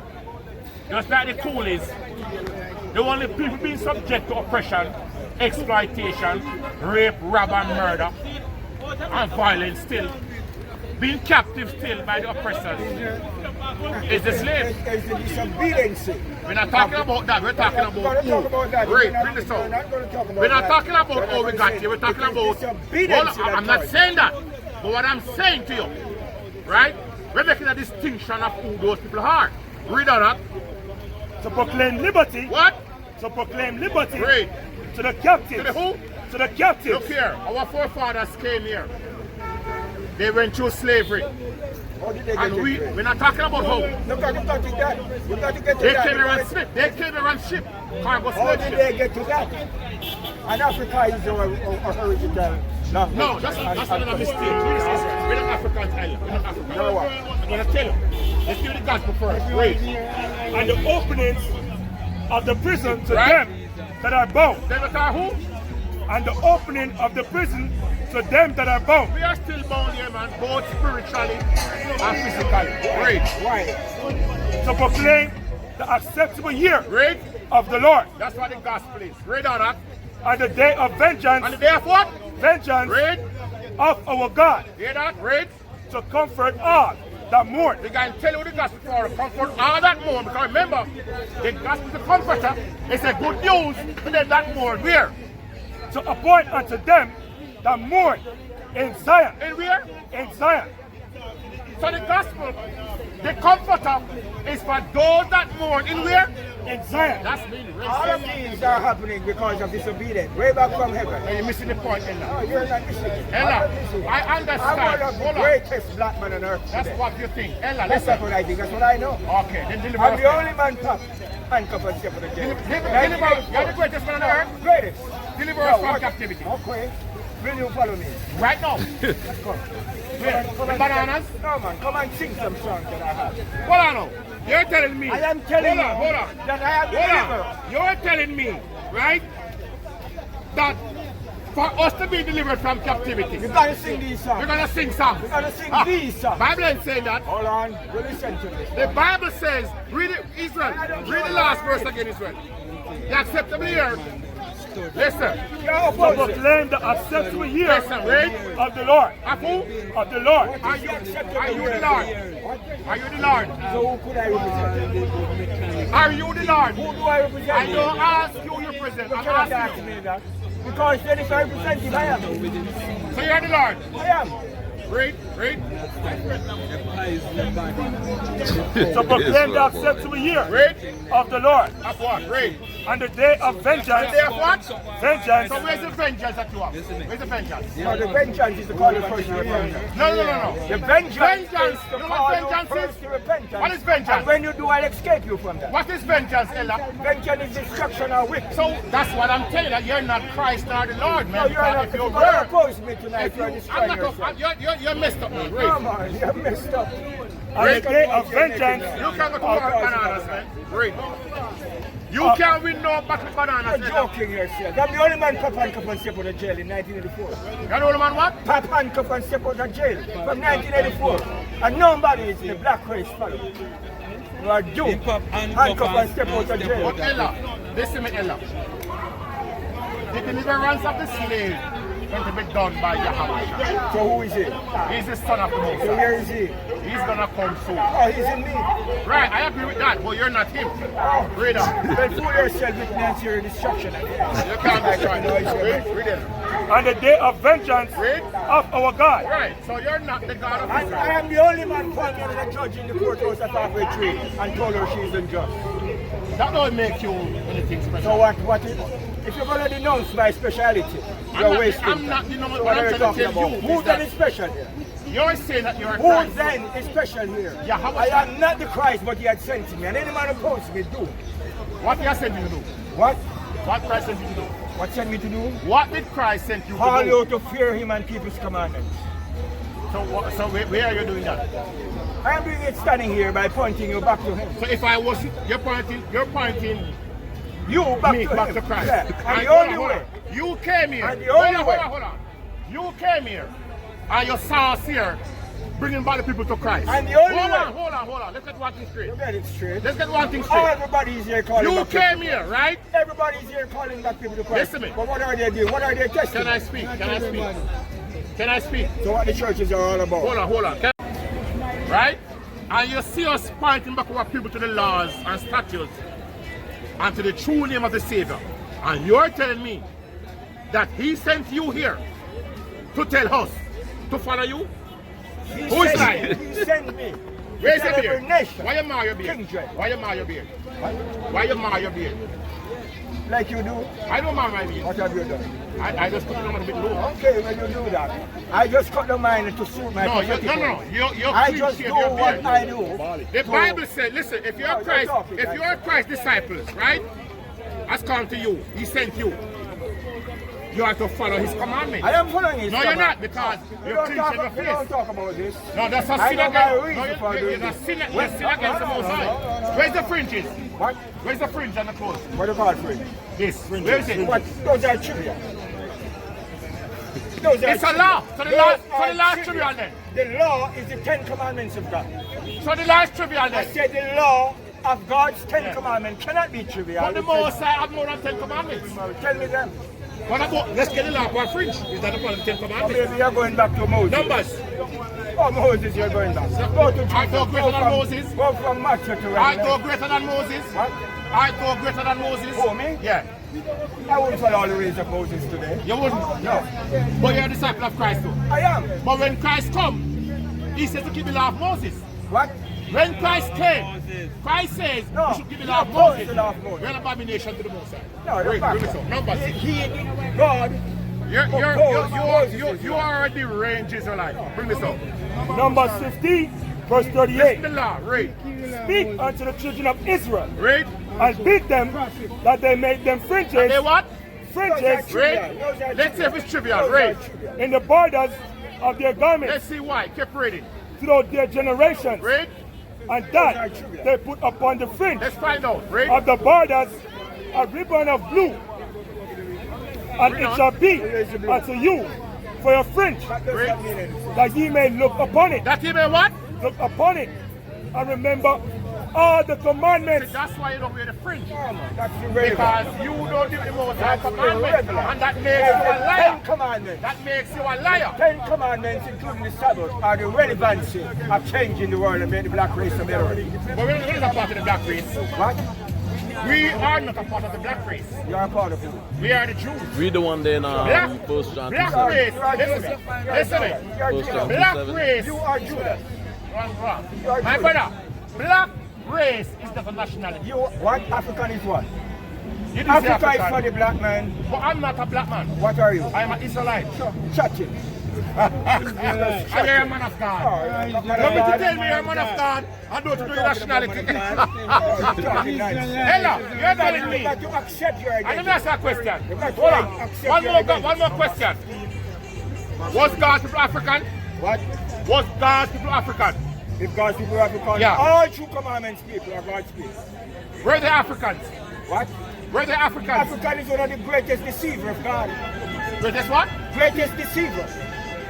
Speaker 1: just like the coolies, the only people being subject to oppression, exploitation, rape, rob and murder, and violence still, being captive still by the oppressors, is the slaves.
Speaker 2: It's the disobedience.
Speaker 1: We're not talking about that, we're talking about rape, bring this out. We're not talking about how we got here, we're talking about, I'm not saying that, but what I'm saying to you, right, we're making a distinction of who those people are. Read on that.
Speaker 3: To proclaim liberty.
Speaker 1: What?
Speaker 3: To proclaim liberty.
Speaker 1: Read.
Speaker 3: To the captives.
Speaker 1: To the who?
Speaker 3: To the captives.
Speaker 1: Look here, our forefathers came here. They went through slavery.
Speaker 2: How did they get
Speaker 1: And we're not talking about how.
Speaker 2: Look at that. You got to get to
Speaker 1: They
Speaker 2: that.
Speaker 1: came here on ship. They came here on ship. Cargo
Speaker 2: How
Speaker 1: slave
Speaker 2: did
Speaker 1: ship.
Speaker 2: they get to that? And Africa is our original language.
Speaker 1: No, that's another mistake. We're not African island. We're not African.
Speaker 2: No, what?
Speaker 1: I'm going to tell you. Let's do the gospel first. Wait.
Speaker 3: And the openings of the prison to
Speaker 1: Right.
Speaker 3: them that are bound.
Speaker 1: Then we talk who?
Speaker 3: And the opening of the prison to them that are bound.
Speaker 1: We are still bound here, man, both spiritually and physically. Read.
Speaker 2: Why?
Speaker 3: To proclaim the acceptable year
Speaker 1: Read.
Speaker 3: of the Lord.
Speaker 1: That's what the gospel is. Read on that.
Speaker 3: And the day of vengeance.
Speaker 1: And the day of what?
Speaker 3: Vengeance
Speaker 1: Read.
Speaker 3: of our God.
Speaker 1: Hear that? Read.
Speaker 3: To comfort all that mourn.
Speaker 1: We can tell you the gospel for comfort all that mourn. Because remember, the gospel is a comforter. It's a good news to them that mourn. Where?
Speaker 3: To appoint unto them that mourn in Zion.
Speaker 1: In where?
Speaker 3: In Zion.
Speaker 1: So the gospel, the comforter, is for those that mourn. In where?
Speaker 3: In Zion.
Speaker 1: That's mean.
Speaker 2: All of these are happening because of disobedience. Way back from heaven.
Speaker 1: You're missing the point, Ella.
Speaker 2: No, you're not missing it.
Speaker 1: Ella, I
Speaker 2: I'm
Speaker 1: understand.
Speaker 2: one of the
Speaker 1: Hold on.
Speaker 2: greatest black men on earth
Speaker 1: That's
Speaker 2: today.
Speaker 1: what you think. Ella,
Speaker 2: That's
Speaker 1: listen.
Speaker 2: what I think. That's what I know.
Speaker 1: Okay, then deliver
Speaker 2: I'm
Speaker 1: us.
Speaker 2: the only man pop handcuff and step on the jail.
Speaker 1: Deliver. You're the greatest man on earth.
Speaker 2: Greatest.
Speaker 1: Deliver
Speaker 2: No,
Speaker 1: us from
Speaker 2: what?
Speaker 1: captivity.
Speaker 2: Okay. Will you follow me?
Speaker 1: Right now.
Speaker 2: Let's go.
Speaker 1: Where?
Speaker 2: Come
Speaker 1: The
Speaker 2: and
Speaker 1: bananas?
Speaker 2: No man, come and sing some songs that I have.
Speaker 1: Hold on now. You're telling me.
Speaker 2: I am telling
Speaker 1: Hold
Speaker 2: you
Speaker 1: on.
Speaker 2: that I am the
Speaker 1: Hold
Speaker 2: deliverer.
Speaker 1: on. You're telling me, right, that for us to be delivered from captivity,
Speaker 2: You gotta sing these songs.
Speaker 1: we're gonna sing songs.
Speaker 2: We're gonna sing these songs.
Speaker 1: Bible ain't saying that.
Speaker 2: Hold on, you listen to this.
Speaker 1: The Bible says, read it, Israel. Read the last verse again, Israel. The acceptable year. Listen.
Speaker 2: You're
Speaker 3: To
Speaker 2: opposing.
Speaker 3: proclaim the acceptable year
Speaker 1: Listen, read.
Speaker 3: of the Lord.
Speaker 1: Of who?
Speaker 3: Of the Lord.
Speaker 1: Are you the Lord? Are you the Lord?
Speaker 2: So who could I represent?
Speaker 1: Are you the Lord?
Speaker 2: Who do I represent?
Speaker 1: I don't ask you you present.
Speaker 2: You
Speaker 1: I'm
Speaker 2: cannot ask
Speaker 1: asking
Speaker 2: me
Speaker 1: you.
Speaker 2: that. Because then if I represent him, I am.
Speaker 1: So you're the Lord.
Speaker 2: I am.
Speaker 1: Read.
Speaker 3: To proclaim the acceptable year
Speaker 1: Read.
Speaker 3: of the Lord.
Speaker 1: Of what? Read.
Speaker 3: And the day of
Speaker 1: The
Speaker 3: vengeance.
Speaker 1: day of what?
Speaker 3: Vengeance.
Speaker 1: So where's the vengeance that you have? Where's the vengeance?
Speaker 2: No, the vengeance is to call you first to repentance.
Speaker 1: No.
Speaker 2: The vengeance is
Speaker 1: Vengeance.
Speaker 2: to
Speaker 1: You know
Speaker 2: call
Speaker 1: what
Speaker 2: you
Speaker 1: vengeance
Speaker 2: first
Speaker 1: is?
Speaker 2: to repentance.
Speaker 1: What is vengeance?
Speaker 2: And when you do, I'll escape you from that.
Speaker 1: What is vengeance, Ella?
Speaker 2: Vengeance is destruction or whip.
Speaker 1: So that's what I'm telling you. You're not Christ nor the Lord,
Speaker 2: No,
Speaker 1: man.
Speaker 2: you're not.
Speaker 1: If
Speaker 2: If
Speaker 1: you
Speaker 2: you're going to
Speaker 1: were,
Speaker 2: oppose me tonight,
Speaker 1: if
Speaker 2: you're
Speaker 1: you,
Speaker 2: destroying
Speaker 1: I'm
Speaker 2: yourself.
Speaker 1: not. You're messed up, man.
Speaker 2: Come
Speaker 1: Read.
Speaker 2: on, you're messed up.
Speaker 3: On the day of vengeance.
Speaker 1: You can't go to war with bananas, man. Read. You can't win no battle with bananas.
Speaker 2: You're
Speaker 1: Ella.
Speaker 2: joking yourself. I'm the only man Pap handcuff and step out of jail in 1984.
Speaker 1: You're the only man what?
Speaker 2: Pap handcuff and step out of jail from 1984. And nobody is in the black race follow. You are doomed. Handcuff and step out of jail.
Speaker 1: But Ella, listen to me, Ella. The deliverance of the slave going to be done by Yahweh.
Speaker 2: So who is he?
Speaker 1: He's the son of the Most
Speaker 2: So
Speaker 1: High.
Speaker 2: where is he?
Speaker 1: He's gonna come soon.
Speaker 2: Oh, he's in me.
Speaker 1: Right, I agree with that, but you're not him. Read on.
Speaker 2: Then fool yourself with me and see your destruction again.
Speaker 1: You can't destroy it. Read it.
Speaker 3: On the day of vengeance
Speaker 1: Read.
Speaker 3: of our God.
Speaker 1: Right, so you're not the God of
Speaker 2: I
Speaker 1: Israel.
Speaker 2: am the only man called me as a judge in the courthouse at halfway tree and told her she's unjust.
Speaker 1: That don't make you anything special.
Speaker 2: So what is, if you're going to denounce my speciality, you're wasting
Speaker 1: I'm
Speaker 2: time.
Speaker 1: not denouncing
Speaker 2: So
Speaker 1: what
Speaker 2: what
Speaker 1: I'm
Speaker 2: are you
Speaker 1: trying to
Speaker 2: talking
Speaker 1: tell
Speaker 2: about?
Speaker 1: you
Speaker 2: Who
Speaker 1: is
Speaker 2: then
Speaker 1: that-
Speaker 2: is special here?
Speaker 1: You're saying that you're a
Speaker 2: Who
Speaker 1: Christ.
Speaker 2: then is special here?
Speaker 1: Yeah, how
Speaker 2: I
Speaker 1: much-
Speaker 2: am not the Christ, but he had sent me. And any man opposed me, do.
Speaker 1: What you sent you to do?
Speaker 2: What?
Speaker 1: What Christ sent you to do?
Speaker 2: What sent me to do?
Speaker 1: What did Christ send you
Speaker 2: Call
Speaker 1: to do?
Speaker 2: you to fear him and keep his commandments.
Speaker 1: So where are you doing that?
Speaker 2: I am doing it standing here by pointing you back to him.
Speaker 1: So if I was, you're pointing
Speaker 2: You back
Speaker 1: me
Speaker 2: to
Speaker 1: back
Speaker 2: him.
Speaker 1: to Christ.
Speaker 2: Yeah. And the
Speaker 1: hold
Speaker 2: only
Speaker 1: on, hold
Speaker 2: way.
Speaker 1: on. You came here.
Speaker 2: And the only way.
Speaker 1: Hold on. You came here and you saw us here bringing back the people to Christ.
Speaker 2: And the only way.
Speaker 1: Hold on. Let's get one thing straight.
Speaker 2: You get it straight.
Speaker 1: Let's get one thing
Speaker 2: Oh,
Speaker 1: straight.
Speaker 2: everybody is here calling
Speaker 1: You
Speaker 2: back
Speaker 1: came
Speaker 2: people.
Speaker 1: here, right?
Speaker 2: Everybody is here calling back people to Christ.
Speaker 1: Listen to me.
Speaker 2: But what are they doing? What are they testing?
Speaker 1: Can I speak? Can I speak?
Speaker 2: So what the churches are all about?
Speaker 1: Hold on. Right? And you see us pointing back our people to the laws and statutes and to the true name of the Savior. And you're telling me that he sent you here to tell us to follow you? Who is lying?
Speaker 2: He sent me.
Speaker 1: Where's
Speaker 2: Tell
Speaker 1: your
Speaker 2: every
Speaker 1: beard?
Speaker 2: nation.
Speaker 1: Why you mar your beard?
Speaker 2: Kindred.
Speaker 1: Why you mar your beard? Why you mar your beard?
Speaker 2: Like you do.
Speaker 1: I don't mar my beard.
Speaker 2: What have you done?
Speaker 1: I just cut it a bit low.
Speaker 2: Okay, when you do that, I just cut the mine to suit my
Speaker 1: No,
Speaker 2: prophetic
Speaker 1: no.
Speaker 2: word.
Speaker 1: You're
Speaker 2: I
Speaker 1: clean
Speaker 2: just
Speaker 1: shave
Speaker 2: do
Speaker 1: your
Speaker 2: what
Speaker 1: beard.
Speaker 2: I do.
Speaker 1: The Bible said, listen, if you're Christ's disciples, right? Has come to you, he sent you. You have to follow his commandments.
Speaker 2: I am following his
Speaker 1: No, you're not,
Speaker 2: commandments.
Speaker 1: because
Speaker 2: We
Speaker 1: you're
Speaker 2: don't
Speaker 1: clean
Speaker 2: talk,
Speaker 1: shave your
Speaker 2: we don't
Speaker 1: face.
Speaker 2: talk about this.
Speaker 1: No, that's a
Speaker 2: I
Speaker 1: sin
Speaker 2: know my
Speaker 1: against.
Speaker 2: reason
Speaker 1: No,
Speaker 2: for doing
Speaker 1: it's a
Speaker 2: this.
Speaker 1: sin against the Most High. Where's the fringes?
Speaker 2: What?
Speaker 1: Where's the fringe on the clothes?
Speaker 2: What do you call fringe?
Speaker 1: This. Where is it?
Speaker 2: What? Those are trivia. Those are
Speaker 1: It's a
Speaker 2: trivia.
Speaker 1: law. So the
Speaker 2: Those
Speaker 1: last
Speaker 2: are
Speaker 1: trivia then.
Speaker 2: The law is the 10 commandments of God.
Speaker 1: So the last trivia
Speaker 2: I
Speaker 1: then.
Speaker 2: said the law of God's 10 commandments cannot be trivial.
Speaker 1: But the Most High have more than 10 commandments.
Speaker 2: Tell me them.
Speaker 1: What about, let's get the law for fringe. Is that the part of 10
Speaker 2: Or
Speaker 1: commandments?
Speaker 2: maybe you're going back to Moses.
Speaker 1: Numbers.
Speaker 2: Oh, Moses, you're going back. Go to
Speaker 1: I go greater than Moses.
Speaker 2: Go from Matthew to
Speaker 1: I go greater than Moses.
Speaker 2: What?
Speaker 1: I go greater than Moses.
Speaker 2: Oh, me?
Speaker 1: Yeah.
Speaker 2: I wouldn't follow all the ways of Moses today.
Speaker 1: You wouldn't?
Speaker 2: No.
Speaker 1: But you're a disciple of Christ too.
Speaker 2: I am.
Speaker 1: But when Christ come, he says to keep the law of Moses.
Speaker 2: What?
Speaker 1: When Christ came, Christ says
Speaker 2: No,
Speaker 1: we should keep the law of
Speaker 2: you oppose
Speaker 1: Moses.
Speaker 2: the law of Moses.
Speaker 1: We're an abomination to the Most High.
Speaker 2: No,
Speaker 1: Bring
Speaker 2: that's
Speaker 1: it up. Numbers.
Speaker 2: God.
Speaker 1: You are already range Israelite. Bring this up.
Speaker 3: Numbers 15, verse 38.
Speaker 1: The law, read.
Speaker 3: Speak unto the children of Israel,
Speaker 1: Read.
Speaker 3: and bid them that they make them
Speaker 1: And
Speaker 3: fringes,
Speaker 1: they what?
Speaker 3: fringes
Speaker 1: Read. Let's see if it's trivial. Read.
Speaker 3: in the borders of their garments
Speaker 1: Let's see why. Keep reading.
Speaker 3: throughout their generations,
Speaker 1: Read.
Speaker 3: and that they put upon the fringe
Speaker 1: Let's find out. Read.
Speaker 3: of the borders a ribbon of blue, and it shall be unto you for your fringe,
Speaker 1: Read.
Speaker 3: that ye may look upon it,
Speaker 1: That even what?
Speaker 3: look upon it, and remember all the commandments.
Speaker 1: That's why you don't wear the fringe.
Speaker 2: That's irrelevant.
Speaker 1: Because you don't do the Most High
Speaker 2: That's
Speaker 1: commandment.
Speaker 2: irrelevant.
Speaker 1: And that makes
Speaker 2: There's
Speaker 1: you a
Speaker 2: the
Speaker 1: liar.
Speaker 2: 10 commandments.
Speaker 1: That makes you a liar.
Speaker 2: 10 commandments, including the Sabbath, are the relevancy of changing the world and making the black race a better race.
Speaker 1: But we're not a part of the black race.
Speaker 2: What?
Speaker 1: We are not a part of the black race.
Speaker 2: You are part of it.
Speaker 1: We are the Jews.
Speaker 4: Read the one then,
Speaker 1: Black,
Speaker 4: 1 John 2:7.
Speaker 1: black race.
Speaker 2: You are
Speaker 1: Listen,
Speaker 2: Judah.
Speaker 1: listen.
Speaker 2: You are
Speaker 4: 1 John
Speaker 2: Judah.
Speaker 1: Black
Speaker 4: 2:7.
Speaker 1: race.
Speaker 2: You are Judah.
Speaker 1: Wrong. My brother, black race is not a nationality.
Speaker 2: You, what? African is what?
Speaker 1: You didn't say
Speaker 2: Africa is for
Speaker 1: African.
Speaker 2: the black man.
Speaker 1: But I'm not a black man.
Speaker 2: What are you?
Speaker 1: I am an Israelite.
Speaker 2: Chatting.
Speaker 1: I am a man of God. You mean to tell me you're a man of God and don't do your nationality? Ella, you're telling me.
Speaker 2: You got to accept your
Speaker 1: And let me
Speaker 2: identity.
Speaker 1: ask you a question.
Speaker 2: got to
Speaker 1: Hold on.
Speaker 2: accept
Speaker 1: One
Speaker 2: your
Speaker 1: more,
Speaker 2: identity.
Speaker 1: one more question. Was God's people African?
Speaker 2: What?
Speaker 1: Was God's people African?
Speaker 2: If God's people are African,
Speaker 1: Yeah.
Speaker 2: all true commandments people are God's people.
Speaker 1: Were they Africans?
Speaker 2: What?
Speaker 1: Were they Africans?
Speaker 2: African is one of the greatest deceiver of God.
Speaker 1: Were they what?
Speaker 2: Greatest deceiver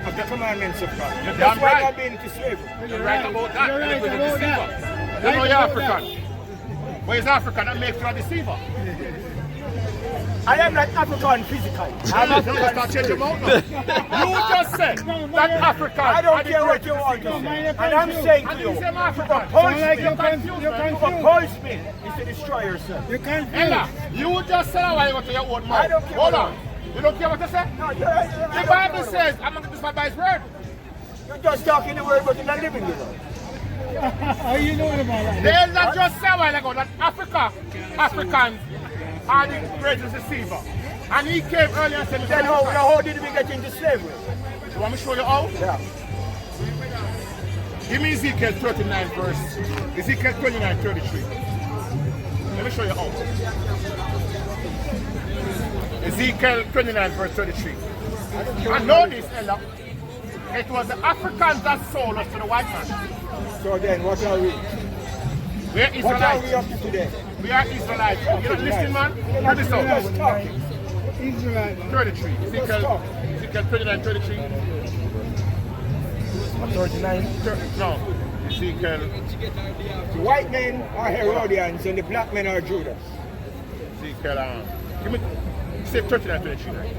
Speaker 2: of the commandments of God.
Speaker 1: You're
Speaker 2: That's
Speaker 1: damn
Speaker 2: why
Speaker 1: right.
Speaker 2: they're being into slavery.
Speaker 1: You're right about that.
Speaker 5: You're right
Speaker 1: You're a
Speaker 5: about
Speaker 1: deceiver.
Speaker 5: that.
Speaker 1: You know
Speaker 5: Right
Speaker 1: you're
Speaker 5: about
Speaker 1: African. But he's African, that makes you a deceiver.
Speaker 2: I am not African physically. I'm
Speaker 1: You just
Speaker 2: African
Speaker 1: can't change your
Speaker 2: spiritually.
Speaker 1: mouth now. You just said that African.
Speaker 2: I don't
Speaker 1: are the
Speaker 2: care what you
Speaker 1: greatest
Speaker 2: want to
Speaker 1: deceiver.
Speaker 2: say. And I'm saying to
Speaker 1: And
Speaker 2: you,
Speaker 1: you say I'm
Speaker 2: to
Speaker 1: African.
Speaker 2: oppose
Speaker 5: Sound like
Speaker 2: me,
Speaker 5: you're
Speaker 1: You're confused,
Speaker 5: you're
Speaker 1: man.
Speaker 2: to
Speaker 5: confused.
Speaker 2: oppose me is to destroy yourself.
Speaker 5: You're confused.
Speaker 1: Ella, you just said a while ago to your own mouth.
Speaker 2: I don't care
Speaker 1: Hold
Speaker 2: what
Speaker 1: on. You don't care what you say?
Speaker 2: No,
Speaker 1: The Bible says, I'm not going to by his word.
Speaker 2: you're just talking the word, but you're not living the word.
Speaker 5: How you knowing about that?
Speaker 1: The elder just said a while ago that Africans are the greatest deceiver. And he came earlier and said,
Speaker 2: Then how did we get into slavery?
Speaker 1: You want me to show you how?
Speaker 2: Yeah.
Speaker 1: Give me Ezekiel 39 verse. Ezekiel 29, 33. Let me show you how. Ezekiel 29 verse 33. I know this, Ella. It was the Africans that sold us to the white man.
Speaker 2: So then, what are we?
Speaker 1: We are
Speaker 2: What are
Speaker 1: Israelites.
Speaker 2: we up to today?
Speaker 1: We are Israelites. You're not listening, man? Read this out.
Speaker 2: Just talking.
Speaker 5: Israel.
Speaker 1: 33. Ezekiel 29, 33.
Speaker 3: 39.
Speaker 1: No. Ezekiel.
Speaker 2: The white men are Herodians and the black men are Judas.
Speaker 1: Ezekiel. Give me. Say 39, 33. Right?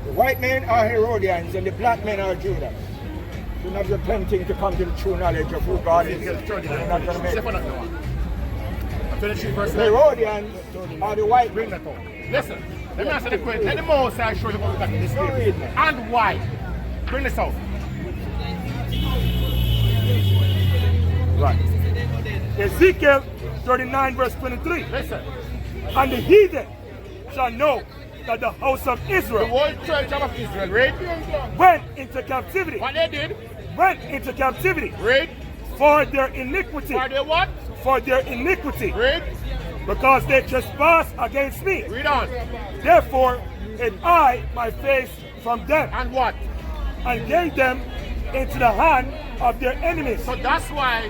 Speaker 2: The white men are Herodians and the black men are Judas. You're not repenting to come to the true knowledge of who God is.
Speaker 1: Ezekiel
Speaker 2: You're
Speaker 1: 39.
Speaker 2: not going to make
Speaker 1: Say
Speaker 2: it.
Speaker 1: for that one. 23 verse
Speaker 2: The
Speaker 1: 9.
Speaker 2: Herodians are the white
Speaker 1: Bring
Speaker 2: men.
Speaker 1: that out. Listen. Let me answer the question. Let the Most High show you how to back in this
Speaker 2: Go read,
Speaker 1: game.
Speaker 2: man.
Speaker 1: And why. Bring this out.
Speaker 3: Right. Ezekiel 39 verse 23.
Speaker 1: Listen.
Speaker 3: And the heathen shall know that the house of
Speaker 1: The
Speaker 3: Israel
Speaker 1: whole church of Israel, read.
Speaker 3: went into captivity.
Speaker 1: What they did,
Speaker 3: Went into captivity
Speaker 1: read.
Speaker 3: for their iniquity.
Speaker 1: For they what?
Speaker 3: For their iniquity.
Speaker 1: Read.
Speaker 3: Because they trespass against me.
Speaker 1: Read on.
Speaker 3: Therefore, hid I my face from them
Speaker 1: And what?
Speaker 3: and gave them into the hand of their enemies.
Speaker 1: So that's why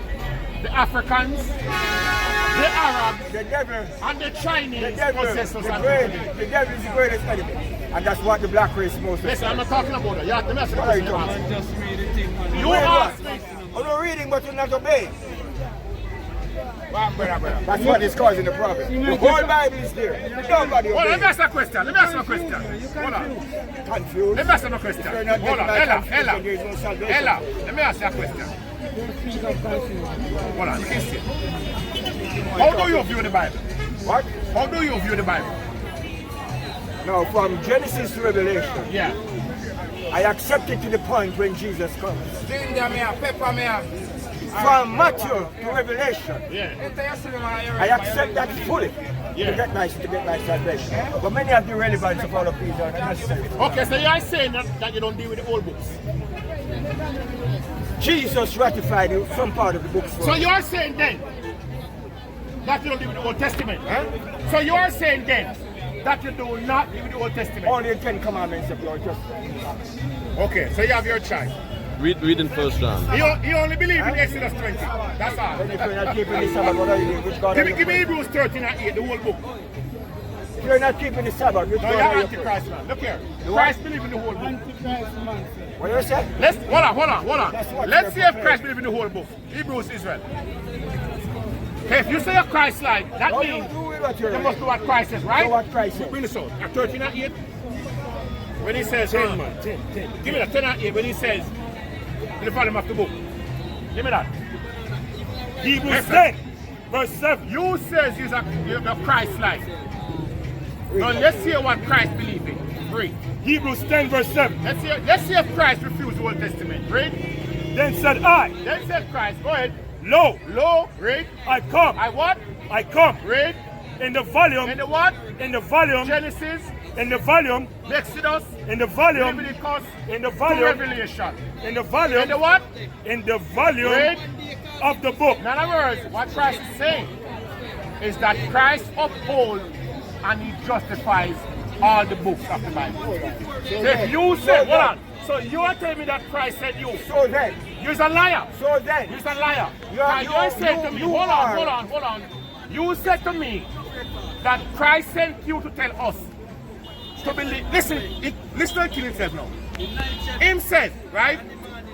Speaker 1: the Africans, the Arabs,
Speaker 2: The devil,
Speaker 1: and the Chinese
Speaker 2: the devil,
Speaker 1: possess us.
Speaker 2: the devil is the greatest enemy. And that's what the black race most
Speaker 1: Listen, I'm not talking about that. Yeah, let me ask you a
Speaker 2: What are you
Speaker 1: question.
Speaker 2: talking
Speaker 5: Just read the thing.
Speaker 1: You
Speaker 2: Read
Speaker 1: asked
Speaker 2: what?
Speaker 1: me.
Speaker 2: I'm not reading, but you're not obeying.
Speaker 1: Brother.
Speaker 2: That's what is causing the problem. The whole Bible is there. Nobody
Speaker 1: Hold on, let me
Speaker 2: obeys.
Speaker 1: ask you a question. Let me ask you a question. Hold on.
Speaker 2: Confused.
Speaker 1: Let me ask you a question.
Speaker 2: If you're not
Speaker 1: Hold on,
Speaker 2: getting
Speaker 1: Ella,
Speaker 2: that confused,
Speaker 1: Ella.
Speaker 2: there is no salvation.
Speaker 1: Ella, let me ask you a question.
Speaker 5: Speak of conscience.
Speaker 1: Hold on, listen. How do you view the Bible?
Speaker 2: What?
Speaker 1: How do you view the Bible?
Speaker 2: Now, from Genesis to Revelation,
Speaker 1: Yeah.
Speaker 2: I accept it to the point when Jesus comes.
Speaker 5: Ginger me, pepper me.
Speaker 2: From Matthew to Revelation,
Speaker 1: Yeah.
Speaker 2: I accept that fully
Speaker 1: Yeah.
Speaker 2: to get my salvation. But many of the relevance of all of these are not necessary.
Speaker 1: Okay, so you are saying that you don't deal with the old books.
Speaker 2: Jesus ratified some part of the books for
Speaker 1: So
Speaker 2: us.
Speaker 1: you are saying then that you don't deal with the Old Testament.
Speaker 2: Huh?
Speaker 1: So you are saying then that you do not deal with the Old Testament.
Speaker 2: Only the 10 Commandments of Lord just.
Speaker 1: Okay, so you have your choice.
Speaker 4: Read in 1 John.
Speaker 1: You only believe in Exodus 20. That's all.
Speaker 2: Then if you're not keeping the Sabbath, what are you doing? Which God
Speaker 1: Give
Speaker 2: are
Speaker 1: me,
Speaker 2: you
Speaker 1: give me
Speaker 2: praying?
Speaker 1: Hebrews 13 and 8, the whole book.
Speaker 2: If you're not keeping the Sabbath, which
Speaker 1: No,
Speaker 2: God
Speaker 1: you're
Speaker 2: are you
Speaker 1: Antichrist,
Speaker 2: praying?
Speaker 1: man. Look here. Christ believe in the whole book.
Speaker 5: Antichrist man.
Speaker 2: What you say?
Speaker 1: Let's hold on.
Speaker 2: That's what
Speaker 1: Let's see
Speaker 2: you're
Speaker 1: if Christ believe in the whole book. Hebrews Israel. Okay, if you say a Christ like, that
Speaker 2: No, you
Speaker 1: means
Speaker 2: do with what you're
Speaker 1: you must do what Christ says, right?
Speaker 2: Do what Christ says.
Speaker 1: Bring this out. At 13 and 8. When he says, 10, man, 10. Give me that 10 and 8 when he says, in the volume of the book. Give me that.
Speaker 3: Hebrews 10 verse 7.
Speaker 1: You says you're a Christ like. Now let's see what Christ believes in. Read.
Speaker 3: Hebrews 10 verse 7.
Speaker 1: Let's see if Christ refused the Old Testament. Read.
Speaker 3: Then said I,
Speaker 1: Then said Christ, go ahead.
Speaker 3: Lo,
Speaker 1: Read.
Speaker 3: I come.
Speaker 1: I what?
Speaker 3: I come.
Speaker 1: Read.
Speaker 3: In the volume.
Speaker 1: In the what?
Speaker 3: In the volume.
Speaker 1: Genesis.
Speaker 3: In the volume.
Speaker 1: Exodus.
Speaker 3: In the volume.
Speaker 1: Leviticus.
Speaker 3: In the
Speaker 1: To
Speaker 3: volume.
Speaker 1: Revelation.
Speaker 3: In the volume.
Speaker 1: In the what?
Speaker 3: In the volume
Speaker 1: Read.
Speaker 3: of the book.
Speaker 1: In other words, what Christ is saying is that Christ upholds and he justifies all the books of the Bible. So if you say, hold on, so you are telling me that Christ said you.
Speaker 2: So then,
Speaker 1: You're a liar.
Speaker 2: so then,
Speaker 1: You're a liar.
Speaker 2: You
Speaker 1: said to me,
Speaker 2: you
Speaker 1: hold
Speaker 2: are.
Speaker 1: on. You said to me that Christ sent you to tell us to believe. Listen to kill himself now. Him said, right,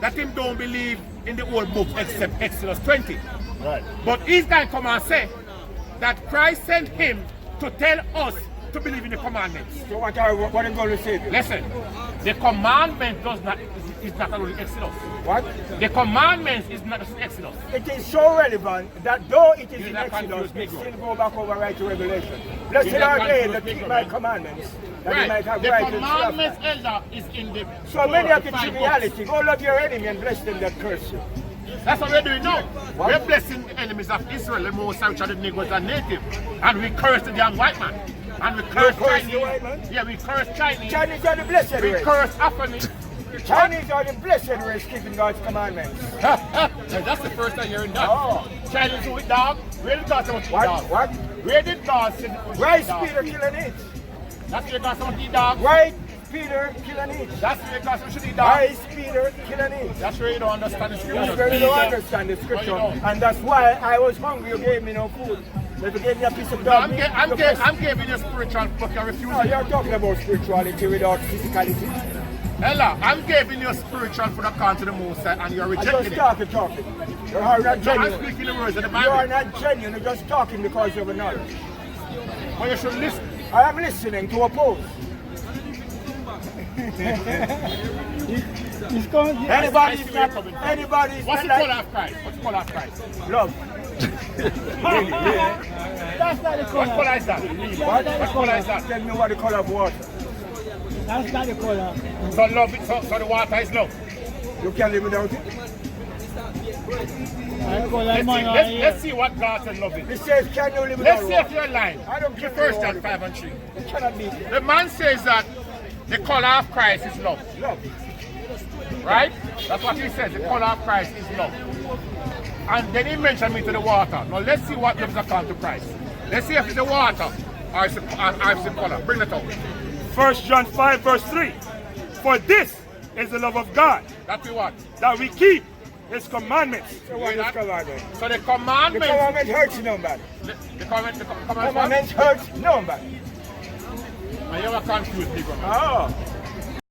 Speaker 1: that him don't believe in the old book except Exodus 20.
Speaker 3: Right.
Speaker 1: But he's going to come and say that Christ sent him to tell us to believe in the commandments.
Speaker 2: So what are you going to say?
Speaker 1: Listen, the commandment is not only Exodus.
Speaker 2: What?
Speaker 1: The commandments is not Exodus.
Speaker 2: It is so relevant that though it is
Speaker 1: You're
Speaker 2: in
Speaker 1: not
Speaker 2: Exodus,
Speaker 1: confused,
Speaker 2: it
Speaker 1: Negro.
Speaker 2: still go back over right to Revelation. Blessed
Speaker 1: You're not
Speaker 2: are they
Speaker 1: confused,
Speaker 2: that keep
Speaker 1: Negro,
Speaker 2: my
Speaker 1: man.
Speaker 2: commandments, that they
Speaker 1: Right.
Speaker 2: might have
Speaker 1: The
Speaker 2: right to
Speaker 1: commandments,
Speaker 2: life.
Speaker 1: elder, is in the
Speaker 2: So many of the
Speaker 1: five
Speaker 2: triviality,
Speaker 1: books.
Speaker 2: go love your enemy and bless them that curse you.
Speaker 1: That's what we're doing now.
Speaker 2: What?
Speaker 1: We're blessing the enemies of Israel, the most which are the Negroes and native. And we curse the damn white man. And we curse
Speaker 2: curse
Speaker 1: Chinese.
Speaker 2: the white man?
Speaker 1: Yeah, we curse Chinese.
Speaker 2: Chinese are the blessed
Speaker 1: We
Speaker 2: race.
Speaker 1: curse Africans.
Speaker 2: Chinese are the blessed race keeping God's commandments.
Speaker 1: That's the first time you're in that.
Speaker 2: Oh.
Speaker 1: Chinese who eat dog. Where did God say what you eat
Speaker 2: What?
Speaker 1: dog?
Speaker 2: What?
Speaker 1: Where did God say what you
Speaker 2: Why
Speaker 1: eat
Speaker 2: is
Speaker 1: dog?
Speaker 2: Peter killing it?
Speaker 1: That's where you got some eat dog.
Speaker 2: Right, Peter, kill and eat.
Speaker 1: That's where you got some should eat dog.
Speaker 2: Right, Peter, kill and eat.
Speaker 1: That's where you don't understand the scripture.
Speaker 2: That's where you don't understand the scripture.
Speaker 1: No, you don't.
Speaker 2: And that's why I was hungry. You gave me no food. If you gave me a piece of dog meat,
Speaker 1: I'm giving you spiritual book. You're refusing.
Speaker 2: No, you're talking about spirituality without physicality.
Speaker 1: Ella, I'm giving you spiritual for the count to the most and you're
Speaker 2: I
Speaker 1: rejecting
Speaker 2: just
Speaker 1: it.
Speaker 2: talking. You are not
Speaker 1: No, I'm
Speaker 2: genuine.
Speaker 1: speaking the words of the
Speaker 2: You are
Speaker 1: Bible.
Speaker 2: not genuine. You're just talking because you have a knowledge.
Speaker 1: But you should listen.
Speaker 2: I am listening to oppose.
Speaker 5: He's going.
Speaker 2: Anybody
Speaker 1: I see
Speaker 2: is
Speaker 1: where
Speaker 2: not.
Speaker 1: you're coming from.
Speaker 2: Anybody is
Speaker 1: What's the
Speaker 2: not
Speaker 1: color of Christ? What's the color of Christ?
Speaker 2: love.
Speaker 5: That's not the
Speaker 1: What
Speaker 5: color.
Speaker 1: color is that? What color is that?
Speaker 2: Tell me what the color of water.
Speaker 5: That's not the color.
Speaker 1: So love it, so the water is love.
Speaker 2: You can't live without it.
Speaker 5: I call that
Speaker 1: Let's see,
Speaker 5: man
Speaker 1: let's,
Speaker 5: right
Speaker 1: let's see what God said love
Speaker 2: It
Speaker 1: is.
Speaker 2: says, can you live
Speaker 1: Let's
Speaker 2: without
Speaker 1: see if
Speaker 2: water?
Speaker 1: you're lying.
Speaker 2: I don't care.
Speaker 1: The first John 5 and 3.
Speaker 2: You cannot beat it.
Speaker 1: The man says that the color of Christ is love.
Speaker 2: Love.
Speaker 1: Right? That's what he says. The color of Christ is love. And then he mentioned me to the water. Now let's see what gives account to Christ. Let's see if it's the water or it's the color. Bring it out.
Speaker 3: 1 John 5 verse 3. For this is the love of God,
Speaker 1: That we what?
Speaker 3: that we keep his commandments.
Speaker 2: So what is commandment?
Speaker 1: So the
Speaker 2: The
Speaker 1: commandment.
Speaker 2: commandment hurts nobody.
Speaker 1: The commandment.
Speaker 2: Commandment hurts nobody.
Speaker 1: And you were confused, people.
Speaker 2: Oh.